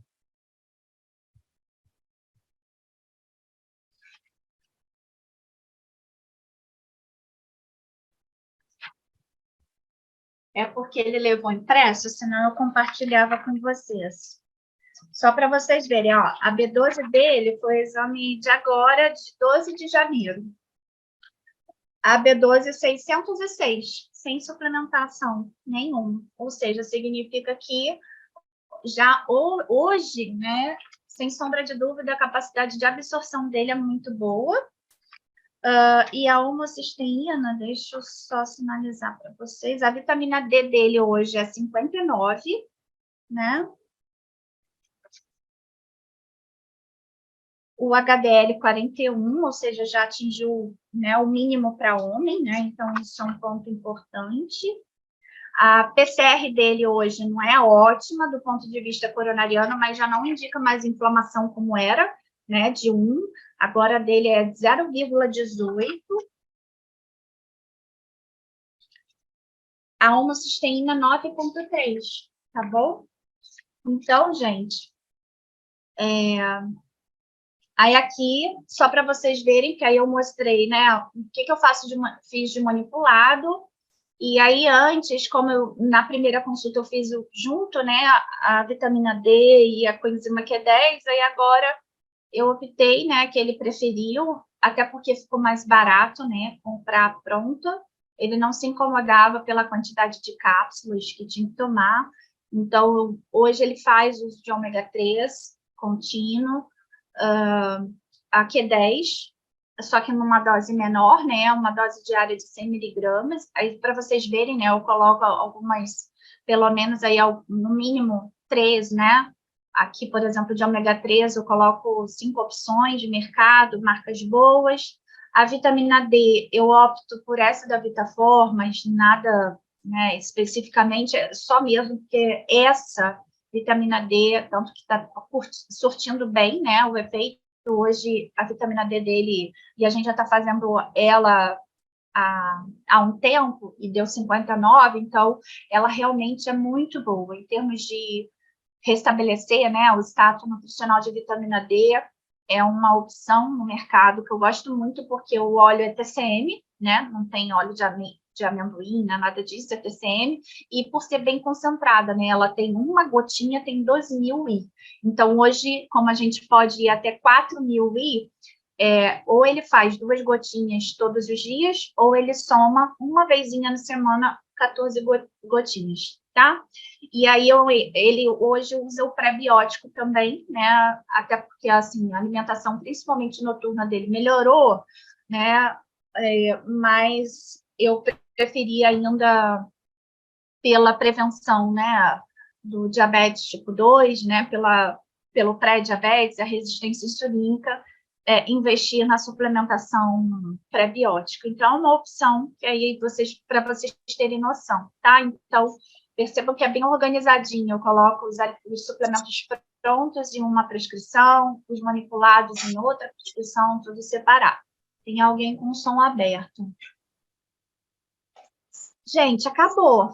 É porque ele levou impresso, senão eu compartilhava com vocês. Só para vocês verem, ó, a B12 dele foi o exame de agora, de 12 de janeiro. A B12 606, sem suplementação nenhuma. Ou seja, significa que já hoje, né, sem sombra de dúvida, a capacidade de absorção dele é muito boa. E a homocisteína, deixa eu só sinalizar para vocês, a vitamina D dele hoje é 59, né? O HDL 41, ou seja, já atingiu, né, o mínimo para homem, né? Então, isso é um ponto importante. A PCR dele hoje não é ótima do ponto de vista coronariano, mas já não indica mais inflamação como era, né, de 1. Agora a dele é 0,18. A homocisteína 9,3, tá bom? Então, gente, aí aqui, só para vocês verem, que aí eu mostrei, né, o que eu fiz de manipulado, e aí antes, como na primeira consulta eu fiz junto, né, a vitamina D e a coenzima Q10, aí agora eu optei, né, que ele preferiu, até porque ficou mais barato, né, comprar pronto, ele não se incomodava pela quantidade de cápsulas que tinha que tomar, então hoje ele faz uso de ômega 3, contínuo, a Q10, só que numa dose menor, né, uma dose diária de 100 miligramas. Aí, para vocês verem, né, eu coloco algumas, pelo menos aí, no mínimo 3, né? Aqui, por exemplo, de ômega 3, eu coloco 5 opções de mercado, marcas boas. A vitamina D, eu opto por essa da Vitafor, mas nada, né, especificamente, só mesmo porque essa vitamina D, tanto que está surtindo bem, né, o efeito. Hoje, a vitamina D dele, e a gente já está fazendo ela há um tempo, e deu 59, então ela realmente é muito boa em termos de restabelecer, né, o status nutricional de vitamina D. É uma opção no mercado que eu gosto muito, porque o óleo é TCM, né, não tem óleo de amendoim, né, nada disso, é TCM, e por ser bem concentrada, né, ela tem uma gotinha, tem 12.000 I. Então, hoje, como a gente pode ir até 4.000 I, ou ele faz 2 gotinhas todos os dias, ou ele soma uma vezinha na semana 14 gotinhas, tá? E aí, ele hoje usa o pré-biótico também, né? Até porque, assim, a alimentação, principalmente noturna dele, melhorou, né? Mas eu preferia ainda pela prevenção, né? Do diabetes tipo 2, né? Pelo pré-diabetes, a resistência insulínica, investir na suplementação pré-biótica. Então, é uma opção que aí para vocês terem noção, tá? Então, percebam que é bem organizadinho. Eu coloco os suplementos prontos em uma prescrição, os manipulados em outra prescrição, tudo separado. Tem alguém com som aberto. Gente, acabou.